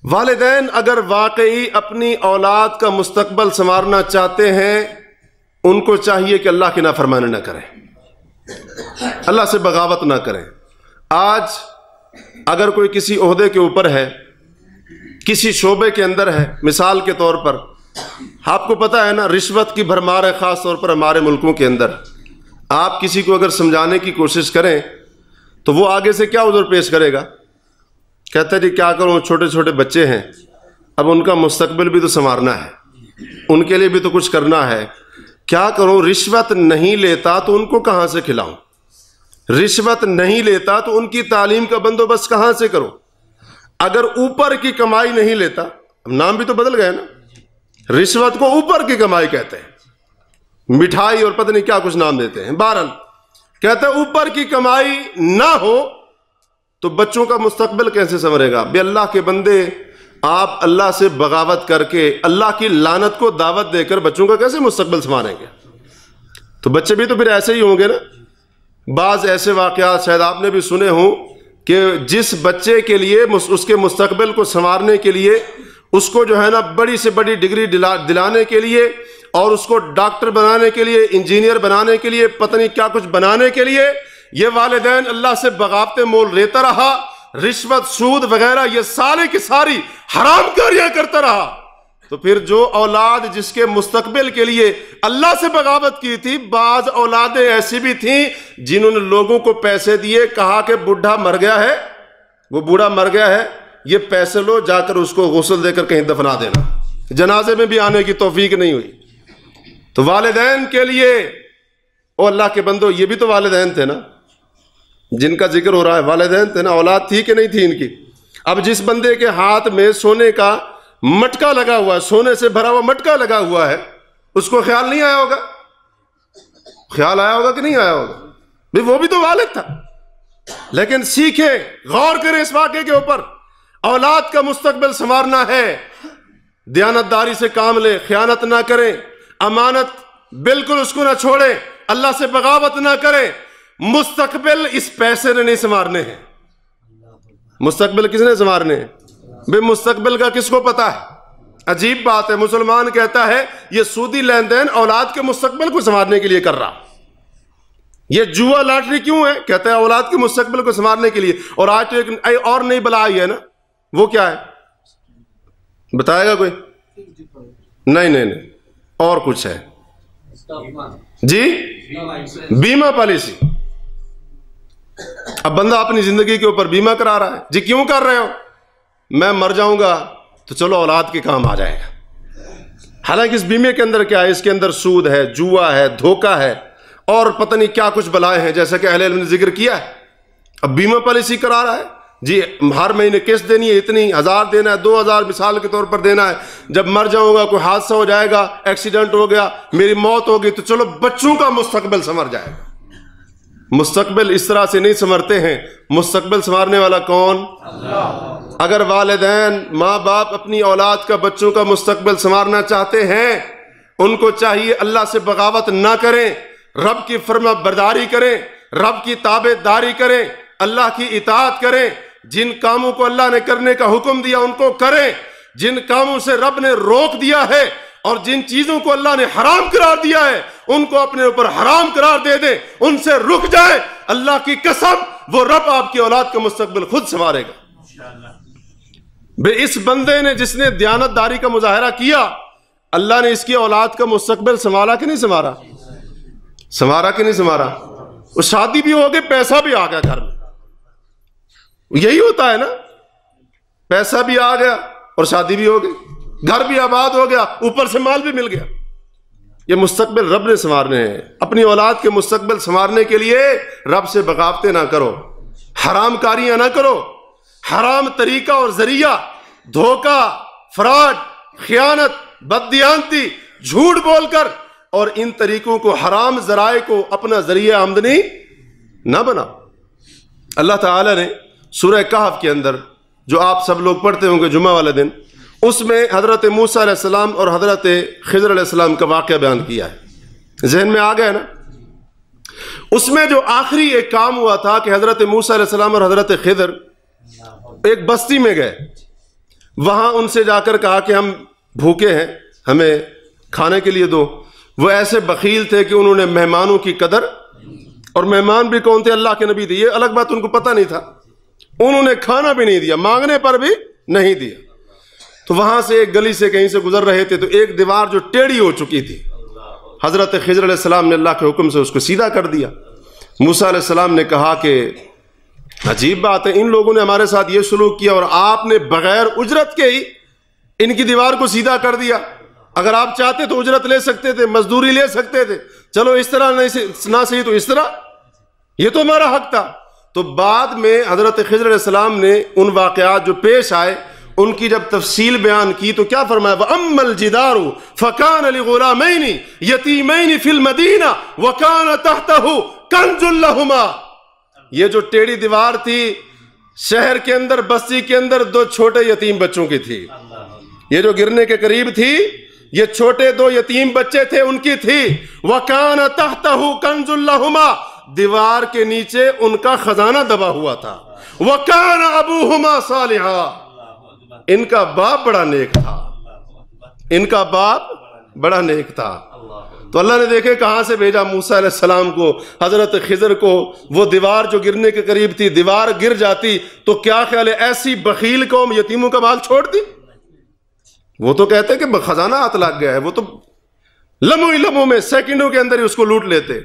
والدین اگر واقعی اپنی اولاد کا مستقبل سنوارنا چاہتے ہیں، ان کو چاہیے کہ اللہ کی نافرمانی نہ کریں، اللہ سے بغاوت نہ کریں۔ آج اگر کوئی کسی عہدے کے اوپر ہے، کسی شعبے کے اندر ہے، مثال کے طور پر آپ کو پتہ ہے نا، رشوت کی بھرمار ہے خاص طور پر ہمارے ملکوں کے اندر۔ آپ کسی کو اگر سمجھانے کی کوشش کریں تو وہ آگے سے کیا عذر پیش کرے گا؟ کہتا ہے جی کیا کروں، چھوٹے چھوٹے بچے ہیں، اب ان کا مستقبل بھی تو سنوارنا ہے، ان کے لیے بھی تو کچھ کرنا ہے، کیا کروں؟ رشوت نہیں لیتا تو ان کو کہاں سے کھلاؤں؟ رشوت نہیں لیتا تو ان کی تعلیم کا بندوبست کہاں سے کروں؟ اگر اوپر کی کمائی نہیں لیتا، نام بھی تو بدل گئے نا، رشوت کو اوپر کی کمائی کہتے ہیں، مٹھائی اور پتہ نہیں کیا کچھ نام دیتے ہیں، بہرحال کہتے ہیں اوپر کی کمائی نہ ہو تو بچوں کا مستقبل کیسے سنورے گا؟ بے اللہ کے بندے، آپ اللہ سے بغاوت کر کے اللہ کی لعنت کو دعوت دے کر بچوں کا کیسے مستقبل سنواریں گے؟ تو بچے بھی تو پھر ایسے ہی ہوں گے نا۔ بعض ایسے واقعات شاید آپ نے بھی سنے ہوں کہ جس بچے کے لیے اس کے مستقبل کو سنوارنے کے لیے، اس کو جو ہے نا بڑی سے بڑی ڈگری دلانے کے لیے، اور اس کو ڈاکٹر بنانے کے لیے، انجینئر بنانے کے لیے، پتہ نہیں کیا کچھ بنانے کے لیے، یہ والدین اللہ سے بغاوتیں مول لیتا رہا، رشوت سود وغیرہ یہ سارے کی ساری حرام کاریاں کرتا رہا، تو پھر جو اولاد جس کے مستقبل کے لیے اللہ سے بغاوت کی تھی، بعض اولادیں ایسی بھی تھیں جنہوں نے لوگوں کو پیسے دیے، کہا کہ بوڑھا مر گیا ہے، وہ بوڑھا مر گیا ہے، یہ پیسے لو، جا کر اس کو غسل دے کر کہیں دفنا دینا، جنازے میں بھی آنے کی توفیق نہیں ہوئی۔ تو والدین کے لیے، او اللہ کے بندو، یہ بھی تو والدین تھے نا جن کا ذکر ہو رہا ہے، والدین تھے نا، اولاد تھی کہ نہیں تھی ان کی؟ اب جس بندے کے ہاتھ میں سونے کا مٹکا لگا ہوا ہے، سونے سے بھرا ہوا مٹکا لگا ہوا ہے، اس کو خیال نہیں آیا ہوگا؟ خیال آیا ہوگا کہ نہیں آیا ہوگا؟ بھئی وہ بھی تو والد تھا۔ لیکن سیکھے، غور کریں اس واقعے کے اوپر، اولاد کا مستقبل سنوارنا ہے، دیانتداری سے کام لیں، خیانت نہ کریں، امانت بالکل اس کو نہ چھوڑیں، اللہ سے بغاوت نہ کریں۔ مستقبل اس پیسے نے نہیں سنوارنے ہیں، مستقبل کس نے سنوارنے ہیں؟ بے مستقبل کا کس کو پتا ہے؟ عجیب بات ہے، مسلمان کہتا ہے یہ سودی لین دین اولاد کے مستقبل کو سنوارنے کے لیے کر رہا، یہ جوا لاٹری کیوں ہے؟ کہتا ہے اولاد کے مستقبل کو سنوارنے کے لیے۔ اور آج تو ایک اور نئی بلا آئی ہے نا، وہ کیا ہے؟ بتائے گا کوئی؟ نہیں، اور کچھ ہے جی، بیمہ پالیسی۔ اب بندہ اپنی زندگی کے اوپر بیمہ کرا رہا ہے، جی کیوں کر رہے ہو؟ میں مر جاؤں گا تو چلو اولاد کے کام آ جائے گا۔ حالانکہ اس بیمے کے اندر کیا ہے؟ اس کے اندر سود ہے، جوا ہے، دھوکہ ہے، اور پتہ نہیں کیا کچھ بلائے ہیں، جیسا کہ اہل علم نے ذکر کیا ہے۔ اب بیمہ پالیسی کرا رہا ہے، جی ہر مہینے قسط دینی ہے، اتنی 1000 دینا ہے، 2000 مثال کے طور پر دینا ہے، جب مر جاؤں گا کوئی حادثہ ہو جائے گا، ایکسیڈنٹ ہو گیا، میری موت ہوگی تو چلو بچوں کا مستقبل سنور جائے گا۔ مستقبل اس طرح سے نہیں سنورتے ہیں، مستقبل سنوارنے والا کون؟ اللہ۔ اگر والدین ماں باپ اپنی اولاد کا بچوں کا مستقبل سنوارنا چاہتے ہیں، ان کو چاہیے اللہ سے بغاوت نہ کریں، رب کی فرما برداری کریں، رب کی تابع داری کریں، اللہ کی اطاعت کریں، جن کاموں کو اللہ نے کرنے کا حکم دیا ان کو کریں، جن کاموں سے رب نے روک دیا ہے اور جن چیزوں کو اللہ نے حرام قرار دیا ہے ان کو اپنے اوپر حرام قرار دے دیں، ان سے رک جائیں۔ اللہ کی قسم وہ رب آپ کی اولاد کا مستقبل خود سنوارے گا۔ بے اس بندے نے جس نے دیانت داری کا مظاہرہ کیا، اللہ نے اس کی اولاد کا مستقبل سنوارا کہ نہیں سنوارا؟ سنوارا کہ نہیں سنوارا؟ وہ شادی بھی ہو گئی، پیسہ بھی آ گیا گھر میں۔ یہی ہوتا ہے نا، پیسہ بھی آ گیا اور شادی بھی ہو گئی، گھر بھی آباد ہو گیا، اوپر سے مال بھی مل گیا۔ یہ مستقبل رب نے سنوارنے ہیں۔ اپنی اولاد کے مستقبل سنوارنے کے لیے رب سے بغاوتیں نہ کرو، حرام کاریاں نہ کرو، حرام طریقہ اور ذریعہ، دھوکہ، فراڈ، خیانت، بددیانتی، جھوٹ بول کر اور ان طریقوں کو، حرام ذرائع کو اپنا ذریعہ آمدنی نہ بناؤ۔ اللہ تعالیٰ نے سورہ کہف کے اندر، جو آپ سب لوگ پڑھتے ہوں گے جمعہ والے دن، اس میں حضرت موسیٰ علیہ السلام اور حضرت خضر علیہ السلام کا واقعہ بیان کیا ہے۔ ذہن میں آ گیا نا؟ اس میں جو آخری ایک کام ہوا تھا کہ حضرت موسیٰ علیہ السلام اور حضرت خضر ایک بستی میں گئے، وہاں ان سے جا کر کہا کہ ہم بھوکے ہیں، ہمیں کھانے کے لیے دو۔ وہ ایسے بخیل تھے کہ انہوں نے مہمانوں کی قدر، اور مہمان بھی کون تھے؟ اللہ کے نبی تھے، یہ الگ بات ان کو پتہ نہیں تھا، انہوں نے کھانا بھی نہیں دیا، مانگنے پر بھی نہیں دیا۔ تو وہاں سے ایک گلی سے کہیں سے گزر رہے تھے تو ایک دیوار جو ٹیڑھی ہو چکی تھی، حضرت خضر علیہ السلام نے اللہ کے حکم سے اس کو سیدھا کر دیا۔ موسیٰ علیہ السلام نے کہا کہ عجیب بات ہے، ان لوگوں نے ہمارے ساتھ یہ سلوک کیا اور آپ نے بغیر اجرت کے ہی ان کی دیوار کو سیدھا کر دیا۔ اگر آپ چاہتے تو اجرت لے سکتے تھے، مزدوری لے سکتے تھے، چلو اس طرح نہ صحیح تو اس طرح، یہ تو ہمارا حق تھا۔ تو بعد میں حضرت خضر علیہ السلام نے ان واقعات جو پیش آئے ان کی جب تفصیل بیان کی تو کیا فرمایا؟ وَأَمَّا الْجِدَارُ فَكَانَ لِغُلَامَيْنِ يَتِيمَيْنِ فِي الْمَدِينَةِ وَكَانَ تَحْتَهُ كَنْزٌ لَهُمَا۔ یہ جو ٹیڑھی دیوار تھی شہر کے اندر، بستی کے اندر، دو چھوٹے یتیم بچوں کی تھی۔ یہ جو گرنے کے قریب تھی، یہ چھوٹے دو یتیم بچے تھے، ان کی تھی۔ وَكَانَ تَحْتَهُ كَنْزٌ لَهُمَا، دیوار کے نیچے ان کا خزانہ دبا ہوا تھا۔ وَكَانَ أَبُوهُمَا صَالِحًا، ان کا باپ بڑا نیک تھا، ان کا باپ بڑا نیک تھا۔ تو اللہ نے دیکھے کہاں سے بھیجا موسیٰ علیہ السلام کو، حضرت خضر کو۔ وہ دیوار جو گرنے کے قریب تھی، دیوار گر جاتی تو کیا خیال ہے ایسی بخیل قوم یتیموں کا مال چھوڑ دی؟ وہ تو کہتے ہیں کہ خزانہ ہاتھ لگ گیا ہے، وہ تو لمحوں میں، سیکنڈوں کے اندر ہی اس کو لوٹ لیتے۔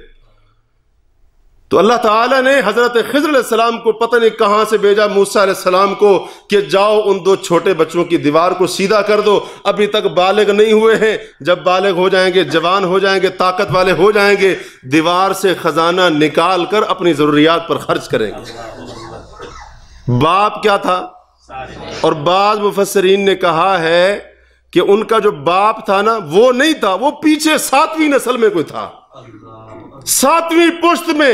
تو اللہ تعالیٰ نے حضرت خضر علیہ السلام کو پتہ نہیں کہاں سے بھیجا موسیٰ علیہ السلام کو کہ جاؤ ان دو چھوٹے بچوں کی دیوار کو سیدھا کر دو، ابھی تک بالغ نہیں ہوئے ہیں، جب بالغ ہو جائیں گے، جوان ہو جائیں گے، طاقت والے ہو جائیں گے، دیوار سے خزانہ نکال کر اپنی ضروریات پر خرچ کریں گے۔ باپ کیا تھا؟ اور بعض مفسرین نے کہا ہے کہ ان کا جو باپ تھا نا وہ نہیں تھا، وہ پیچھے 7ویں نسل میں کوئی تھا، 7ویں پشت میں،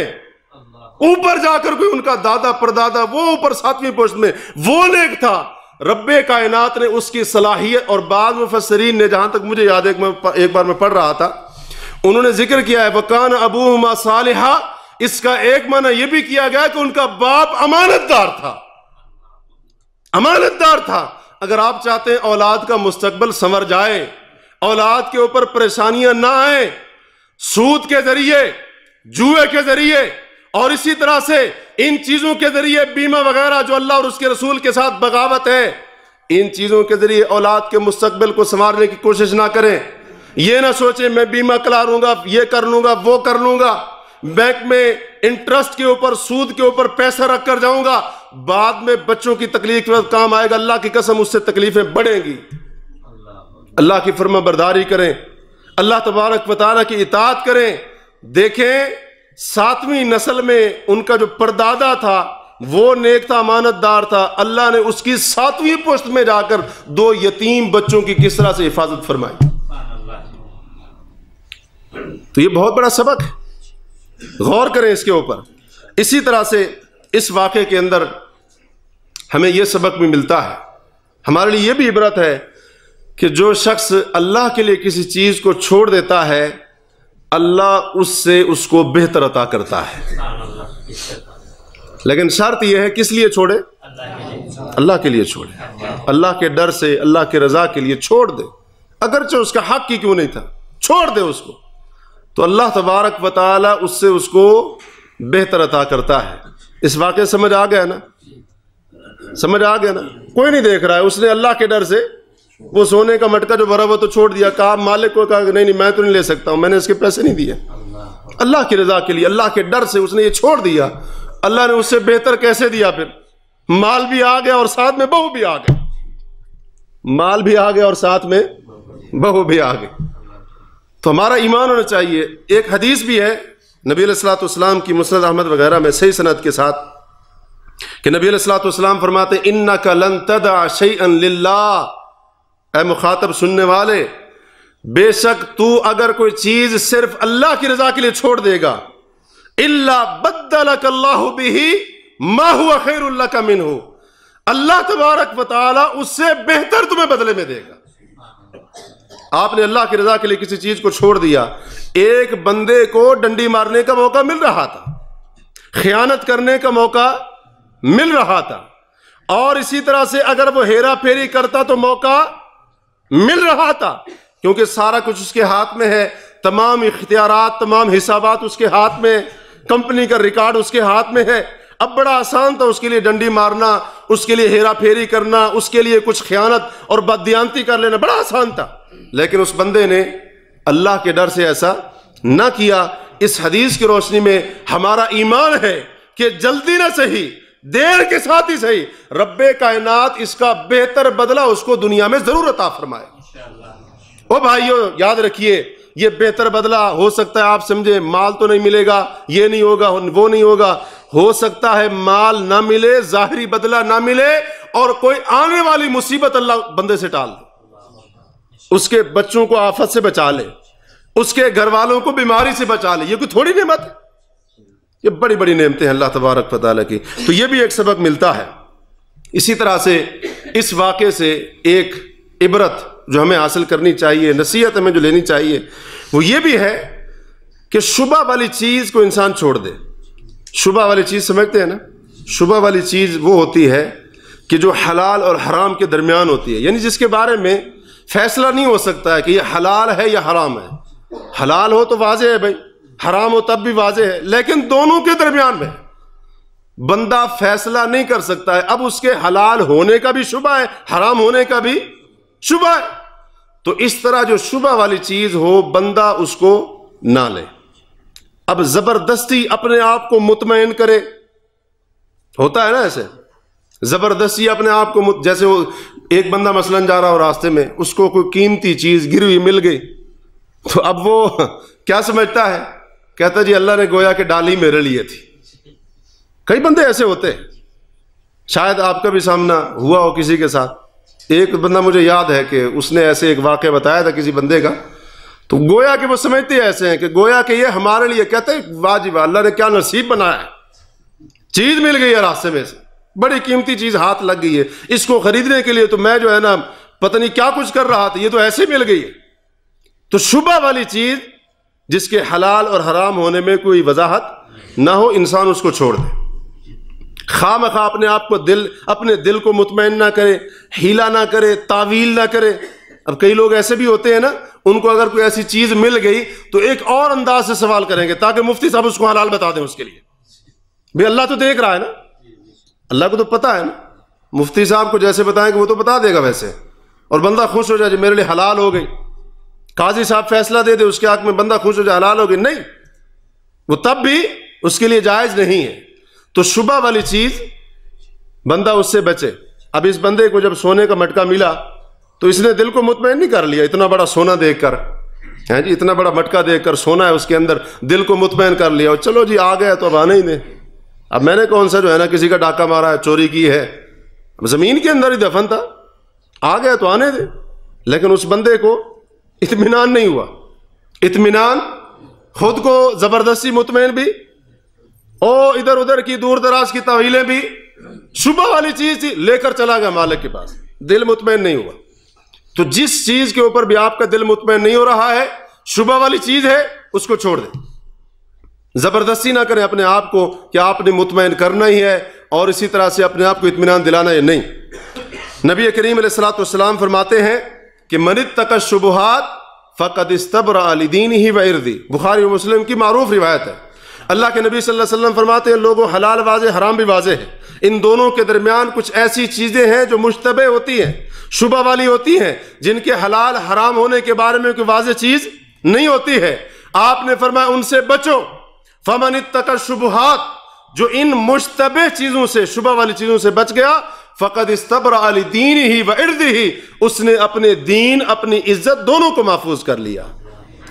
اوپر جا کر کوئی ان کا دادا پردادا، وہ اوپر 7ویں پشت میں، وہ نیک تھا۔ رب کائنات نے اس کی صلاحیت، اور بعض مفسرین نے، جہاں تک مجھے یاد ہے ایک بار میں پڑھ رہا تھا، انہوں نے ذکر کیا ہے وَكَانَ أَبُوهُمَا صَالِحًا، اس کا ایک معنی یہ بھی کیا گیا کہ ان کا باپ امانت دار تھا، امانت دار تھا۔ اگر آپ چاہتے ہیں اولاد کا مستقبل سنور جائے، اولاد کے اوپر پریشانیاں نہ آئیں، سود کے ذریعے، جوئے کے ذریعے، اور اسی طرح سے ان چیزوں کے ذریعے، بیمہ وغیرہ جو اللہ اور اس کے رسول کے ساتھ بغاوت ہے، ان چیزوں کے ذریعے اولاد کے مستقبل کو سنوارنے کی کوشش نہ کریں۔ یہ نہ سوچیں میں بیمہ کلاروں گا، یہ کر لوں گا، وہ کر لوں گا، بینک میں انٹرسٹ کے اوپر، سود کے اوپر پیسہ رکھ کر جاؤں گا، بعد میں بچوں کی تکلیف کے وقت کام آئے گا، اللہ کی قسم اس سے تکلیفیں بڑھیں گی۔ اللہ کی فرما برداری کریں، اللہ تبارک و تعالیٰ کی اطاعت کریں۔ دیکھیں 7ویں نسل میں ان کا جو پردادا تھا وہ نیک تھا، امانت دار تھا، اللہ نے اس کی 7ویں پشت میں جا کر 2 یتیم بچوں کی کس طرح سے حفاظت فرمائی. تو یہ بہت بڑا سبق ہے، غور کریں اس کے اوپر. اسی طرح سے اس واقعے کے اندر ہمیں یہ سبق بھی ملتا ہے، ہمارے لیے یہ بھی عبرت ہے کہ جو شخص اللہ کے لیے کسی چیز کو چھوڑ دیتا ہے اللہ اس سے اس کو بہتر عطا کرتا ہے. لیکن شرط یہ ہے کس لیے چھوڑے؟ اللہ کے لیے چھوڑے، اللہ کے ڈر سے، اللہ کے رضا کے لیے چھوڑ دے، اگرچہ اس کا حق ہی کیوں نہیں تھا، چھوڑ دے اس کو، تو اللہ تبارک و تعالی اس سے اس کو بہتر عطا کرتا ہے. اس واقعے سمجھ آ گیا نا؟ سمجھ آ گیا نا؟ کوئی نہیں دیکھ رہا ہے، اس نے اللہ کے ڈر سے وہ سونے کا مٹکا جو بھرا ہوا تو چھوڑ دیا، کہا مالک کو، کہا نہیں میں تو نہیں لے سکتا ہوں، میں نے اس کے پیسے نہیں دیے. اللہ کی رضا کے لیے، اللہ کے ڈر سے اس نے یہ چھوڑ دیا. اللہ نے اس سے بہتر کیسے دیا؟ پھر مال بھی آ گیا اور ساتھ میں بہو بھی آ گئے، مال بھی آ گیا اور ساتھ میں بہو بھی آ گئے. تو ہمارا ایمان ہونا چاہیے. ایک حدیث بھی ہے نبی علیہ الصلوۃ والسلام کی، مسند احمد وغیرہ میں صحیح سند کے ساتھ، کہ نبی علیہ الصلوۃ والسلام فرماتے ہیں انک لن تدع شیئا للہ، اے مخاطب سننے والے، بے شک تو اگر کوئی چیز صرف اللہ کی رضا کے لیے چھوڑ دے گا، الا بدلک اللہ بہ ما هو خیر لک منہ، اللہ تبارک و تعالی اس سے بہتر تمہیں بدلے میں دے گا. آپ نے اللہ کی رضا کے لیے کسی چیز کو چھوڑ دیا، ایک بندے کو ڈنڈی مارنے کا موقع مل رہا تھا، خیانت کرنے کا موقع مل رہا تھا، اور اسی طرح سے اگر وہ ہیرا پھیری کرتا تو موقع مل رہا تھا، کیونکہ سارا کچھ اس کے ہاتھ میں ہے، تمام اختیارات، تمام حسابات اس کے ہاتھ میں، کمپنی کا ریکارڈ اس کے ہاتھ میں ہے. اب بڑا آسان تھا اس کے لیے ڈنڈی مارنا، اس کے لیے ہیرا پھیری کرنا، اس کے لیے کچھ خیانت اور بددیانتی کر لینا، بڑا آسان تھا. لیکن اس بندے نے اللہ کے ڈر سے ایسا نہ کیا. اس حدیث کی روشنی میں ہمارا ایمان ہے کہ جلدی نہ صحیح، دیر کے ساتھ ہی صحیح، رب کائنات اس کا بہتر بدلہ اس کو دنیا میں ضرور عطا فرمائے. او بھائیو یاد رکھیے، یہ بہتر بدلہ ہو سکتا ہے آپ سمجھے مال تو نہیں ملے گا، یہ نہیں ہوگا، وہ نہیں ہوگا، ہو سکتا ہے مال نہ ملے، ظاہری بدلہ نہ ملے، اور کوئی آنے والی مصیبت اللہ بندے سے ٹال دے، اس کے بچوں کو آفت سے بچا لے، اس کے گھر والوں کو بیماری سے بچا لے. یہ کوئی تھوڑی نعمت ہے، یہ بڑی بڑی نعمتیں ہیں اللہ تبارک و تعالیٰ کی. تو یہ بھی ایک سبق ملتا ہے. اسی طرح سے اس واقعے سے ایک عبرت جو ہمیں حاصل کرنی چاہیے، نصیحت ہمیں جو لینی چاہیے، وہ یہ بھی ہے کہ شبہ والی چیز کو انسان چھوڑ دے. شبہ والی چیز سمجھتے ہیں نا؟ شبہ والی چیز وہ ہوتی ہے کہ جو حلال اور حرام کے درمیان ہوتی ہے، یعنی جس کے بارے میں فیصلہ نہیں ہو سکتا ہے کہ یہ حلال ہے یا حرام ہے. حلال ہو تو واضح ہے بھائی، حرام ہو تب بھی واضح ہے، لیکن دونوں کے درمیان میں بندہ فیصلہ نہیں کر سکتا ہے. اب اس کے حلال ہونے کا بھی شبہ ہے، حرام ہونے کا بھی شبہ ہے. تو اس طرح جو شبہ والی چیز ہو بندہ اس کو نہ لے. اب زبردستی اپنے آپ کو مطمئن کرے، ہوتا ہے نا ایسے، زبردستی اپنے آپ کو جیسے وہ ایک بندہ مثلا جا رہا ہو راستے میں، اس کو کوئی قیمتی چیز گری ہوئی مل گئی، تو اب وہ کیا سمجھتا ہے؟ کہتا جی اللہ نے گویا کہ ڈالی میرے لیے تھی. کئی بندے ایسے ہوتے ہیں، شاید آپ کا بھی سامنا ہوا ہو کسی کے ساتھ. ایک بندہ مجھے یاد ہے کہ اس نے ایسے ایک واقعہ بتایا تھا کسی بندے کا، تو گویا کہ وہ سمجھتے ایسے ہیں کہ گویا کہ یہ ہمارے لیے، کہتے ہیں واہ جی واہ اللہ نے کیا نصیب بنایا ہے، چیز مل گئی ہے راستے میں سے، بڑی قیمتی چیز ہاتھ لگ گئی ہے، اس کو خریدنے کے لیے تو میں جو ہے نا پتہ نہیں کیا کچھ کر رہا تھا، یہ تو ایسے مل گئی ہے. تو شبہ والی چیز جس کے حلال اور حرام ہونے میں کوئی وضاحت نہ ہو، انسان اس کو چھوڑ دے. خواہ مخواہ اپنے آپ کو اپنے دل کو مطمئن نہ کرے، ہیلا نہ کرے، تعویل نہ کرے. اب کئی لوگ ایسے بھی ہوتے ہیں نا، ان کو اگر کوئی ایسی چیز مل گئی تو ایک اور انداز سے سوال کریں گے تاکہ مفتی صاحب اس کو حلال بتا دیں اس کے لیے. بھئی اللہ تو دیکھ رہا ہے نا، اللہ کو تو پتا ہے نا، مفتی صاحب کو جیسے بتائیں کہ وہ تو بتا دے گا ویسے، اور بندہ خوش ہو جائے جی میرے لیے حلال ہو گئی. قاضی صاحب فیصلہ دے دے اس کے حق میں، بندہ خوش ہو جائے حلال ہو گئی، نہیں، وہ تب بھی اس کے لیے جائز نہیں ہے. تو شبہ والی چیز بندہ اس سے بچے. اب اس بندے کو جب سونے کا مٹکا ملا تو اس نے دل کو مطمئن نہیں کر لیا، اتنا بڑا سونا دیکھ کر، ہیں جی اتنا بڑا مٹکا دیکھ کر، سونا ہے اس کے اندر، دل کو مطمئن کر لیا اور چلو جی آ گیا تو اب آنے ہی دیں. اب میں نے کون سا جو ہے نا کسی کا ڈاکہ مارا ہے، چوری کی ہے، زمین کے اندر ہی دفن تھا، آ گیا تو آنے دے. لیکن اس بندے کو اطمینان نہیں ہوا، اطمینان، خود کو زبردستی مطمئن بھی، اور ادھر ادھر کی دور دراز کی طویلیں بھی، شبہ والی چیز تھی، لے کر چلا گیا مالک کے پاس، دل مطمئن نہیں ہوا. تو جس چیز کے اوپر بھی آپ کا دل مطمئن نہیں ہو رہا ہے، شبہ والی چیز ہے، اس کو چھوڑ دیں. زبردستی نہ کریں اپنے آپ کو کہ آپ نے مطمئن کرنا ہی ہے اور اسی طرح سے اپنے آپ کو اطمینان دلانا ہے، نہیں. نبی کریم علیہ الصلوۃ والسلام فرماتے ہیں کہ من اتقى الشبہات فقد استبرأ لدینہ وعرضہ، بخاری و مسلم کی معروف روایت ہے. اللہ کے نبی صلی اللہ علیہ وسلم فرماتے ہیں لوگوں، حلال واضح، حرام بھی واضح ہے، ان دونوں کے درمیان کچھ ایسی چیزیں ہیں جو مشتبہ ہوتی ہیں، شبہ والی ہوتی ہیں، جن کے حلال حرام ہونے کے بارے میں کوئی واضح چیز نہیں ہوتی ہے. آپ نے فرمایا ان سے بچو. فمن اتقى الشبہات، جو ان مشتبہ چیزوں سے، شبہ والی چیزوں سے بچ گیا، فقد استبرأ لدینہ وعرضہ، اس نے اپنے دین، اپنی عزت دونوں کو محفوظ کر لیا.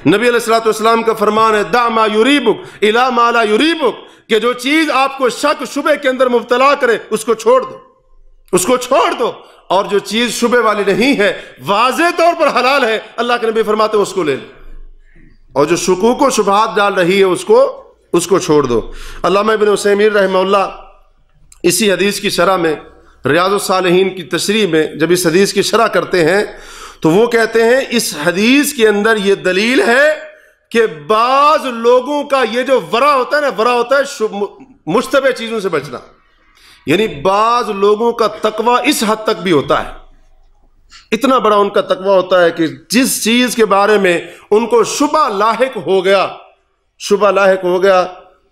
نبی علیہ الصلوۃ والسلام کا فرمان ہے دع ما یریبک الی ما لا یریبک، کہ جو چیز آپ کو شک شبہ کے اندر مبتلا کرے اس کو چھوڑ دو، اس کو چھوڑ دو. اور جو چیز شبہ والی نہیں ہے، واضح طور پر حلال ہے، اللہ کے نبی فرماتے ہیں اس کو لے لو. اور جو شکوک و شبہات ڈال رہی ہے اس کو چھوڑ دو. علامہ ابن عثیمین رحمہ اللہ اسی حدیث کی شرح میں، ریاض الصالحین کی تشریح میں جب اس حدیث کی شرح کرتے ہیں تو وہ کہتے ہیں اس حدیث کے اندر یہ دلیل ہے کہ بعض لوگوں کا یہ جو ورع ہوتا ہے نا، ورع ہوتا ہے مشتبہ چیزوں سے بچنا، یعنی بعض لوگوں کا تقوی اس حد تک بھی ہوتا ہے، اتنا بڑا ان کا تقوی ہوتا ہے کہ جس چیز کے بارے میں ان کو شبہ لاحق ہو گیا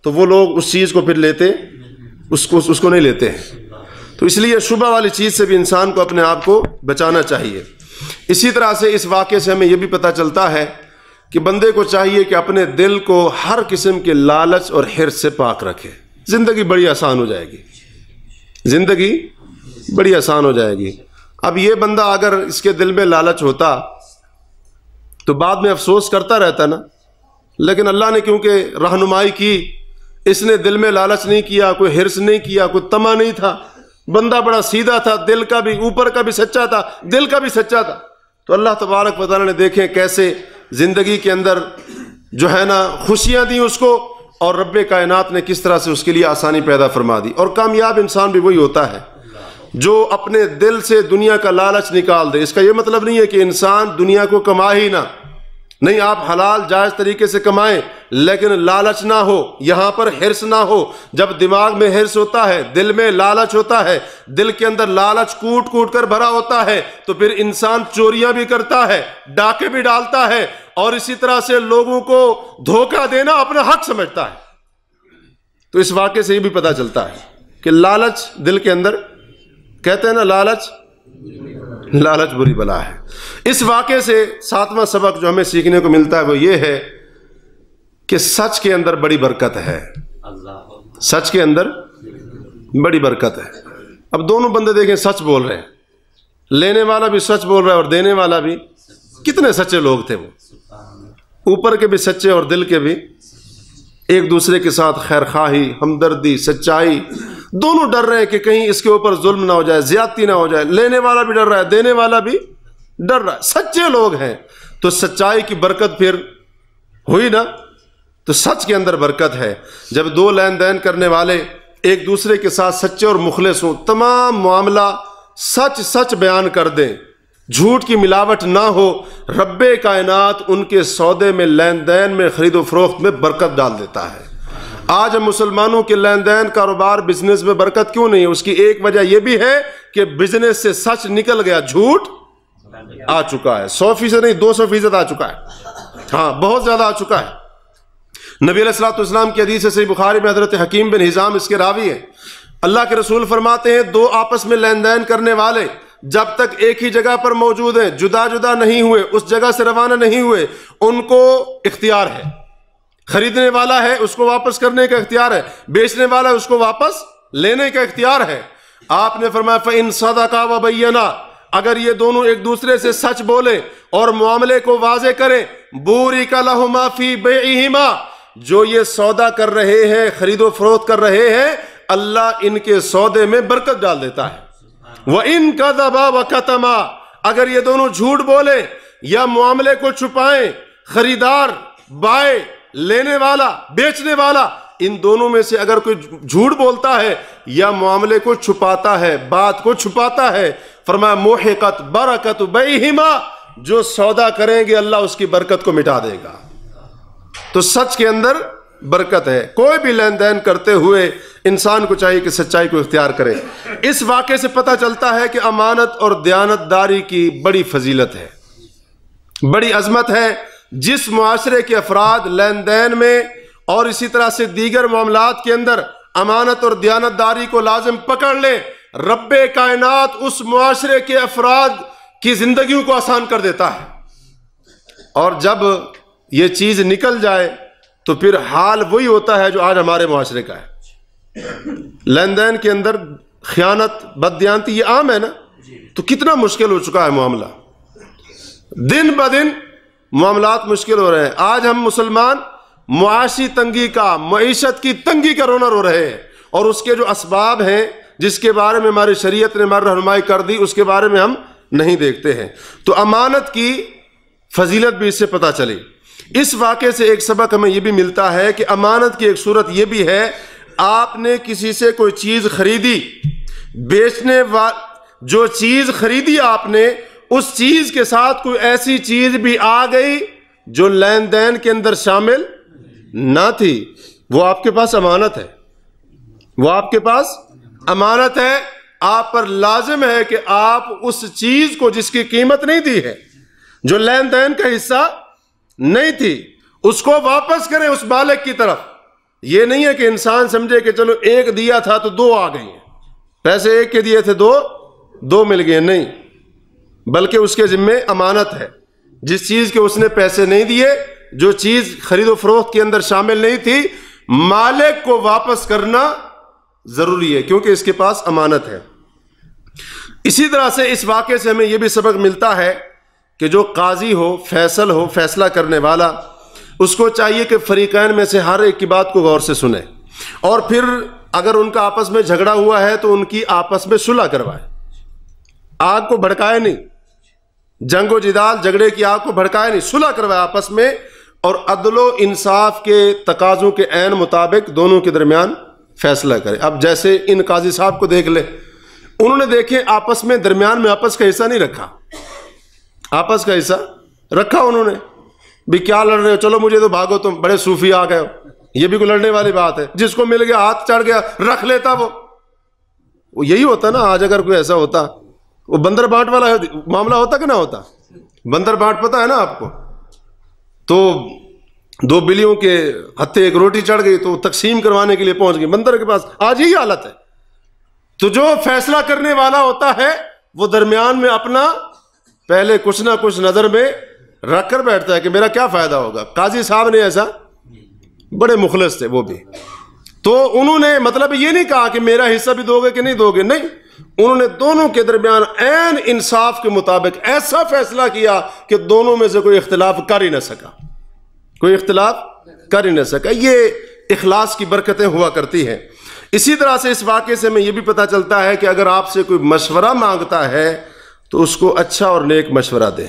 تو وہ لوگ اس چیز کو پھر لیتے، اس کو نہیں لیتے ہیں. تو اس لیے شبہ والی چیز سے بھی انسان کو اپنے آپ کو بچانا چاہیے. اسی طرح سے اس واقعے سے ہمیں یہ بھی پتہ چلتا ہے کہ بندے کو چاہیے کہ اپنے دل کو ہر قسم کے لالچ اور حرص سے پاک رکھے. زندگی بڑی آسان ہو جائے گی، زندگی بڑی آسان ہو جائے گی. اب یہ بندہ اگر اس کے دل میں لالچ ہوتا تو بعد میں افسوس کرتا رہتا نا، لیکن اللہ نے کیونکہ رہنمائی کی، اس نے دل میں لالچ نہیں کیا، کوئی حرص نہیں کیا، کوئی طمع نہیں تھا، بندہ بڑا سیدھا تھا، دل کا بھی، اوپر کا بھی سچا تھا، دل کا بھی سچا تھا. تو اللہ تبارک و تعالیٰ نے دیکھیں کیسے زندگی کے اندر جو ہے نا خوشیاں دی اس کو، اور رب کائنات نے کس طرح سے اس کے لیے آسانی پیدا فرما دی. اور کامیاب انسان بھی وہی ہوتا ہے جو اپنے دل سے دنیا کا لالچ نکال دے. اس کا یہ مطلب نہیں ہے کہ انسان دنیا کو کما ہی نہ، نہیں، آپ حلال جائز طریقے سے کمائیں لیکن لالچ نہ ہو، یہاں پر حرص نہ ہو. جب دماغ میں حرص ہوتا ہے، دل میں لالچ ہوتا ہے، دل کے اندر لالچ کوٹ کوٹ کر بھرا ہوتا ہے، تو پھر انسان چوریاں بھی کرتا ہے، ڈاکے بھی ڈالتا ہے، اور اسی طرح سے لوگوں کو دھوکہ دینا اپنا حق سمجھتا ہے. تو اس واقعے سے یہ بھی پتہ چلتا ہے کہ لالچ دل کے اندر، کہتے ہیں نا لالچ بری بلا ہے. اس واقعے سے 7واں سبق جو ہمیں سیکھنے کو ملتا ہے وہ یہ ہے کہ سچ کے اندر بڑی برکت ہے. سچ کے اندر بڑی برکت ہے. اب دونوں بندے دیکھیں سچ بول رہے ہیں، لینے والا بھی سچ بول رہا ہے اور دینے والا بھی. کتنے سچے لوگ تھے وہ، اوپر کے بھی سچے اور دل کے بھی، ایک دوسرے کے ساتھ خیر خواہی، ہمدردی، سچائی، دونوں ڈر رہے ہیں کہ کہیں اس کے اوپر ظلم نہ ہو جائے، زیادتی نہ ہو جائے. لینے والا بھی ڈر رہا ہے، دینے والا بھی ڈر رہا ہے. سچے لوگ ہیں تو سچائی کی برکت پھر ہوئی نا. تو سچ کے اندر برکت ہے. جب دو لین دین کرنے والے ایک دوسرے کے ساتھ سچے اور مخلص ہوں، تمام معاملہ سچ بیان کر دیں، جھوٹ کی ملاوٹ نہ ہو، رب کائنات ان کے سودے میں، لین دین میں، خرید و فروخت میں برکت ڈال دیتا ہے. آج ہم مسلمانوں کے لین دین، کاروبار، بزنس میں برکت کیوں نہیں ہے؟ اس کی ایک وجہ یہ بھی ہے کہ بزنس سے سچ نکل گیا، جھوٹ آ چکا ہے. 100% نہیں، 200% آ چکا ہے. ہاں، بہت زیادہ آ چکا ہے. نبی علیہ الصلوۃ والسلام کی حدیث ہے صحیح بخاری میں، حضرت حکیم بن حزام اس کے راوی ہیں. اللہ کے رسول فرماتے ہیں دو آپس میں لین دین کرنے والے جب تک ایک ہی جگہ پر موجود ہیں، جدا جدا نہیں ہوئے، اس جگہ سے روانہ نہیں ہوئے، ان کو اختیار ہے. خریدنے والا ہے اس کو واپس کرنے کا اختیار ہے، بیچنے والا ہے اس کو واپس لینے کا اختیار ہے. آپ نے فرمایا فَإِن صَدَقَا وَبَيَّنَا، اگر یہ دونوں ایک دوسرے سے سچ بولیں اور معاملے کو واضح کریں، بُورِكَ لَهُمَا فِي بَيْعِهِمَا، جو یہ سودا کر رہے ہیں، خرید و فروخت کر رہے ہیں، اللہ ان کے سودے میں برکت ڈال دیتا ہے۔ وَإِن كَذَبَا وَكَتَمَا، اگر یہ دونوں جھوٹ بولے یا معاملے کو چھپائیں، خریدار بائے، لینے والا بیچنے والا، ان دونوں میں سے اگر کوئی جھوٹ بولتا ہے یا معاملے کو چھپاتا ہے، بات کو چھپاتا ہے، فرمایا محقت برکت بیہما، جو سودا کریں گے اللہ اس کی برکت کو مٹا دے گا۔ تو سچ کے اندر برکت ہے۔ کوئی بھی لین دین کرتے ہوئے انسان کو چاہیے کہ سچائی کو اختیار کرے۔ اس واقعے سے پتہ چلتا ہے کہ امانت اور دیانت داری کی بڑی فضیلت ہے، بڑی عظمت ہے۔ جس معاشرے کے افراد لین دین میں اور اسی طرح سے دیگر معاملات کے اندر امانت اور دیانت داری کو لازم پکڑ لے، رب کائنات اس معاشرے کے افراد کی زندگیوں کو آسان کر دیتا ہے، اور جب یہ چیز نکل جائے تو پھر حال وہی ہوتا ہے جو آج ہمارے معاشرے کا ہے۔ لین دین کے اندر خیانت، بددیانتی یہ عام ہے نا، تو کتنا مشکل ہو چکا ہے معاملہ، دن بدن معاملات مشکل ہو رہے ہیں۔ آج ہم مسلمان معاشی تنگی کا، معیشت کی تنگی کا رونا رو رہے ہیں، اور اس کے جو اسباب ہیں جس کے بارے میں ہماری شریعت نے ہماری رہنمائی کر دی اس کے بارے میں ہم نہیں دیکھتے ہیں۔ تو امانت کی فضیلت بھی اس سے پتہ چلی۔ اس واقعے سے ایک سبق ہمیں یہ بھی ملتا ہے کہ امانت کی ایک صورت یہ بھی ہے، آپ نے کسی سے کوئی چیز خریدی، جو چیز خریدی آپ نے، اس چیز کے ساتھ کوئی ایسی چیز بھی آ گئی جو لین دین کے اندر شامل نہ تھی، وہ آپ کے پاس امانت ہے، وہ آپ کے پاس امانت ہے۔ آپ پر لازم ہے کہ آپ اس چیز کو جس کی قیمت نہیں دی ہے، جو لین دین کا حصہ نہیں تھی، اس کو واپس کریں اس مالک کی طرف۔ یہ نہیں ہے کہ انسان سمجھے کہ چلو ایک دیا تھا تو دو آ گئی ہیں، پیسے ایک کے دیے تھے دو مل گئے، نہیں، بلکہ اس کے ذمے امانت ہے۔ جس چیز کے اس نے پیسے نہیں دیے، جو چیز خرید و فروخت کے اندر شامل نہیں تھی، مالک کو واپس کرنا ضروری ہے، کیونکہ اس کے پاس امانت ہے۔ اسی طرح سے اس واقعے سے ہمیں یہ بھی سبق ملتا ہے کہ جو قاضی ہو، فیصلہ کرنے والا، اس کو چاہیے کہ فریقین میں سے ہر ایک کی بات کو غور سے سنے، اور پھر اگر ان کا آپس میں جھگڑا ہوا ہے تو ان کی آپس میں صلح کروائے، آگ کو بھڑکائے نہیں، جنگ و جدال جھگڑے کی آگ کو بھڑکائے نہیں، صلح کروائے آپس میں، اور عدل و انصاف کے تقاضوں کے عین مطابق دونوں کے درمیان فیصلہ کرے۔ اب جیسے ان قاضی صاحب کو دیکھ لے، انہوں نے دیکھے آپس میں درمیان میں آپس کا حصہ نہیں رکھا، آپس کا حصہ رکھا انہوں نے، بھی کیا لڑ رہے ہو، چلو مجھے تو بھاگو، تم بڑے صوفی آ گئے ہو، یہ بھی کوئی لڑنے والی بات ہے؟ جس کو مل گیا ہاتھ چڑھ گیا رکھ لیتا، وہ یہی ہوتا نا۔ آج اگر کوئی ایسا ہوتا، وہ بندر بانٹ والا معاملہ ہوتا کہ نہ ہوتا؟ بندر بانٹ پتہ ہے نا آپ کو؟ تو دو بلیوں کے ہتھے ایک روٹی چڑھ گئی تو تقسیم کروانے کے لیے پہنچ گئی بندر کے پاس، آج یہی حالت ہے۔ تو جو فیصلہ کرنے والا ہوتا ہے وہ درمیان میں اپنا پہلے کچھ نہ کچھ نظر میں رکھ کر بیٹھتا ہے کہ میرا کیا فائدہ ہوگا۔ قاضی صاحب نے ایسا، بڑے مخلص تھے وہ بھی، تو انہوں نے مطلب یہ نہیں کہا کہ میرا حصہ بھی دو گے کہ نہیں دو گے، نہیں، انہوں نے دونوں کے درمیان عین انصاف کے مطابق ایسا فیصلہ کیا کہ دونوں میں سے کوئی اختلاف کر ہی نہ سکا، کوئی اختلاف کر ہی نہ سکا۔ یہ اخلاص کی برکتیں ہوا کرتی ہیں۔ اسی طرح سے اس واقعے سے ہمیں یہ بھی پتہ چلتا ہے کہ اگر آپ سے کوئی مشورہ مانگتا ہے تو اس کو اچھا اور نیک مشورہ دیں،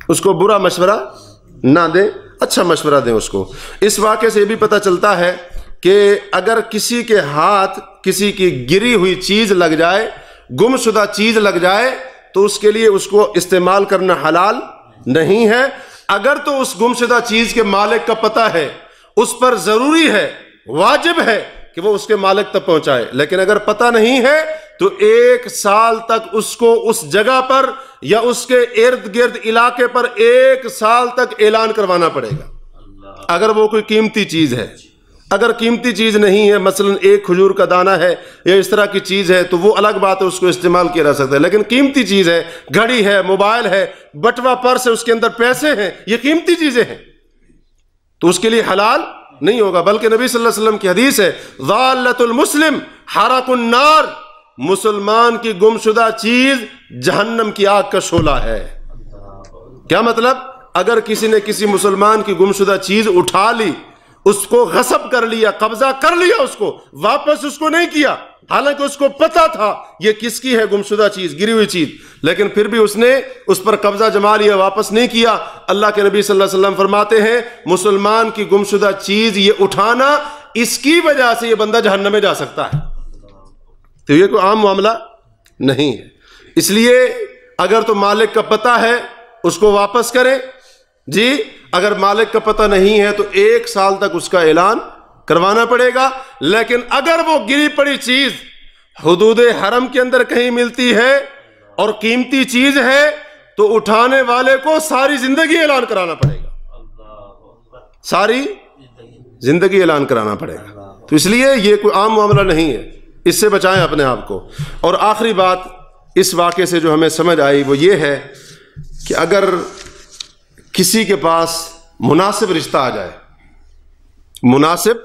اس کو برا مشورہ نہ دیں، اچھا مشورہ دیں اس کو۔ اس واقعے سے یہ بھی پتہ چلتا ہے کہ اگر کسی کے ہاتھ کسی کی گری ہوئی چیز لگ جائے، گم شدہ چیز لگ جائے، تو اس کے لیے اس کو استعمال کرنا حلال نہیں ہے۔ اگر تو اس گم شدہ چیز کے مالک کا پتہ ہے، اس پر ضروری ہے، واجب ہے کہ وہ اس کے مالک تک پہنچائے، لیکن اگر پتہ نہیں ہے تو 1 سال تک اس کو اس جگہ پر یا اس کے ارد گرد علاقے پر 1 سال تک اعلان کروانا پڑے گا۔ اگر وہ کوئی قیمتی چیز ہے، اگر قیمتی چیز نہیں ہے، مثلا ایک کھجور کا دانہ ہے یا اس طرح کی چیز ہے، تو وہ الگ بات ہے، اس کو استعمال کیا جا سکتا ہے، لیکن قیمتی چیز ہے، گھڑی ہے، موبائل ہے، بٹوا پرس ہے، اس کے اندر پیسے ہیں، یہ قیمتی چیزیں ہیں، تو اس کے لیے حلال نہیں ہوگا۔ بلکہ نبی صلی اللہ علیہ وسلم کی حدیث ہے، ضالۃ المسلم حرق النار، مسلمان کی گم شدہ چیز جہنم کی آگ کا شعلہ ہے۔ کیا مطلب؟ اگر کسی نے کسی مسلمان کی گم شدہ چیز اٹھا لی اس کو غصب کر لیا، قبضہ کر لیا، اس کو واپس اس کو نہیں کیا، حالانکہ اس کو پتا تھا یہ کس کی ہے، گمشدہ چیز، گری ہوئی چیز، لیکن پھر بھی اس نے اس پر قبضہ جما لیا، واپس نہیں کیا۔ اللہ کے نبی صلی اللہ علیہ وسلم فرماتے ہیں مسلمان کی گمشدہ چیز یہ اٹھانا، اس کی وجہ سے یہ بندہ جہنم میں جا سکتا ہے۔ تو یہ کوئی عام معاملہ نہیں ہے، اس لیے اگر تو مالک کا پتہ ہے اس کو واپس کرے جی، اگر مالک کا پتہ نہیں ہے تو 1 سال تک اس کا اعلان کروانا پڑے گا، لیکن اگر وہ گری پڑی چیز حدود حرم کے اندر کہیں ملتی ہے اور قیمتی چیز ہے تو اٹھانے والے کو ساری زندگی اعلان کرانا پڑے گا، ساری زندگی اعلان کرانا پڑے گا۔ تو اس لیے یہ کوئی عام معاملہ نہیں ہے، اس سے بچائیں اپنے آپ کو۔ اور آخری بات اس واقعے سے جو ہمیں سمجھ آئی وہ یہ ہے کہ اگر کسی کے پاس مناسب رشتہ آ جائے، مناسب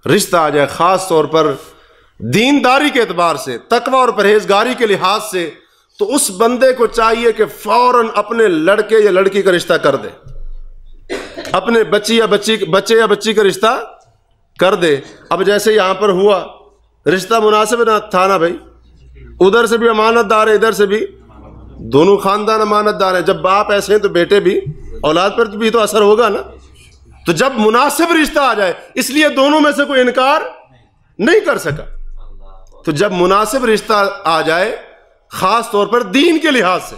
رشتہ آ جائے، خاص طور پر دینداری کے اعتبار سے، تقوی اور پرہیزگاری کے لحاظ سے، تو اس بندے کو چاہیے کہ فوراً اپنے لڑکے یا لڑکی کا رشتہ کر دے، اپنے بچے یا بچی کا رشتہ کر دے۔ اب جیسے یہاں پر ہوا، رشتہ مناسب نہ تھا نا بھائی، ادھر سے بھی امانت دار ہے، ادھر سے بھی، دونوں خاندان امانت دار ہیں۔ جب باپ ایسے ہیں تو بیٹے بھی، اولاد پر بھی تو اثر ہوگا نا۔ تو جب مناسب رشتہ آ جائے، اس لیے دونوں میں سے کوئی انکار نہیں کر سکا، تو جب مناسب رشتہ آ جائے خاص طور پر دین کے لحاظ سے،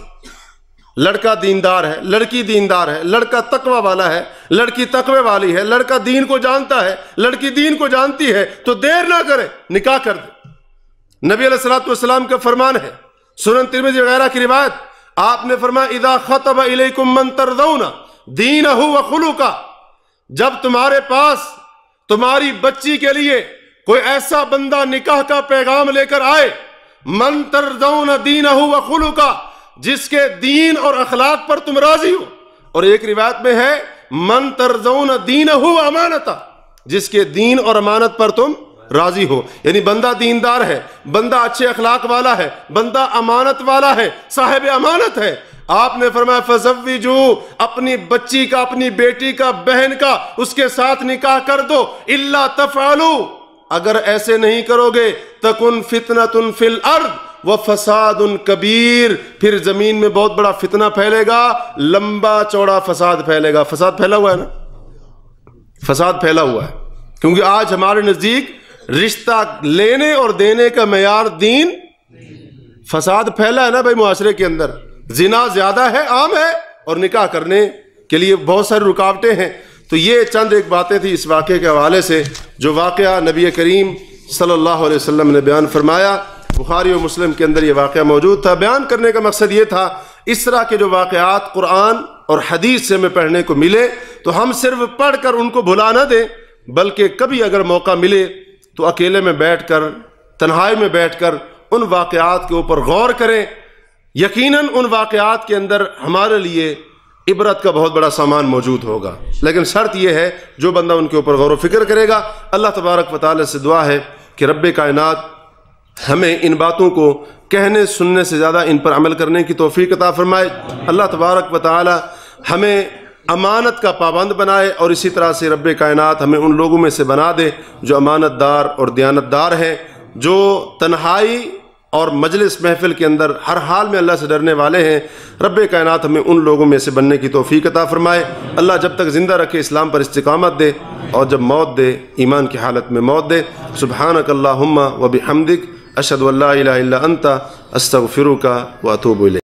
لڑکا دیندار ہے، لڑکی دیندار ہے، لڑکا تقوی والا ہے، لڑکی تقوی والی ہے، لڑکا دین کو جانتا ہے، لڑکی دین کو جانتی ہے، تو دیر نہ کرے، نکاح کر دے۔ نبی علیہ الصلوۃ والسلام کا فرمان ہے، سنن ترمذی وغیرہ کی روایت، آپ نے فرمایا اذا خطب الیکم من ترضون دینہ وخلقہ، جب تمہارے پاس تمہاری بچی کے لیے کوئی ایسا بندہ نکاح کا پیغام لے کر آئے، من ترضون دینہ وخلقہ، جس کے دین اور اخلاق پر تم راضی ہو، اور ایک روایت میں ہے من ترضون دینہ وامانتہ، جس کے دین اور امانت پر تم راضی ہو، یعنی بندہ دیندار ہے، بندہ اچھے اخلاق والا ہے، بندہ امانت والا ہے، صاحب امانت ہے۔ آپ نے فرمایا فزوجوا، اپنی بچی کا، اپنی بیٹی کا، بہن کا اس کے ساتھ نکاح کر دو، الا تفعلوا، اگر ایسے نہیں کرو گے تکن فتنۃ فی الارض وفساد کبیر، پھر زمین میں بہت بڑا فتنہ پھیلے گا، لمبا چوڑا فساد پھیلے گا۔ فساد پھیلا ہوا ہے نا، فساد پھیلا ہوا ہے، کیونکہ آج ہمارے نزدیک رشتہ لینے اور دینے کا معیار دین، فساد پھیلا ہے نا بھائی معاشرے کے اندر، زنا زیادہ ہے، عام ہے، اور نکاح کرنے کے لیے بہت ساری رکاوٹیں ہیں۔ تو یہ چند ایک باتیں تھی اس واقعے کے حوالے سے جو واقعہ نبی کریم صلی اللہ علیہ وسلم نے بیان فرمایا، بخاری و مسلم کے اندر یہ واقعہ موجود تھا۔ بیان کرنے کا مقصد یہ تھا اس طرح کے جو واقعات قرآن اور حدیث سے ہمیں پڑھنے کو ملے تو ہم صرف پڑھ کر ان کو بھلا نہ دیں، بلکہ کبھی اگر موقع ملے تو اکیلے میں بیٹھ کر، تنہائی میں بیٹھ کر ان واقعات کے اوپر غور کریں۔ یقیناً ان واقعات کے اندر ہمارے لیے عبرت کا بہت بڑا سامان موجود ہوگا، لیکن شرط یہ ہے جو بندہ ان کے اوپر غور و فکر کرے گا۔ اللہ تبارک و تعالی سے دعا ہے کہ رب کائنات ہمیں ان باتوں کو کہنے سننے سے زیادہ ان پر عمل کرنے کی توفیق عطا فرمائے۔ اللہ تبارک و تعالی ہمیں امانت کا پابند بنائے، اور اسی طرح سے رب کائنات ہمیں ان لوگوں میں سے بنا دے جو امانت دار اور دیانت دار ہیں، جو تنہائی اور مجلس محفل کے اندر ہر حال میں اللہ سے ڈرنے والے ہیں۔ رب کائنات ہمیں ان لوگوں میں سے بننے کی توفیق عطا فرمائے۔ اللہ جب تک زندہ رکھے اسلام پر استقامت دے، اور جب موت دے ایمان کی حالت میں موت دے۔ سبحانک اللہم و بحمدک، اشہد ان لا الہ الا انت، استغفرک و اتوب الیک۔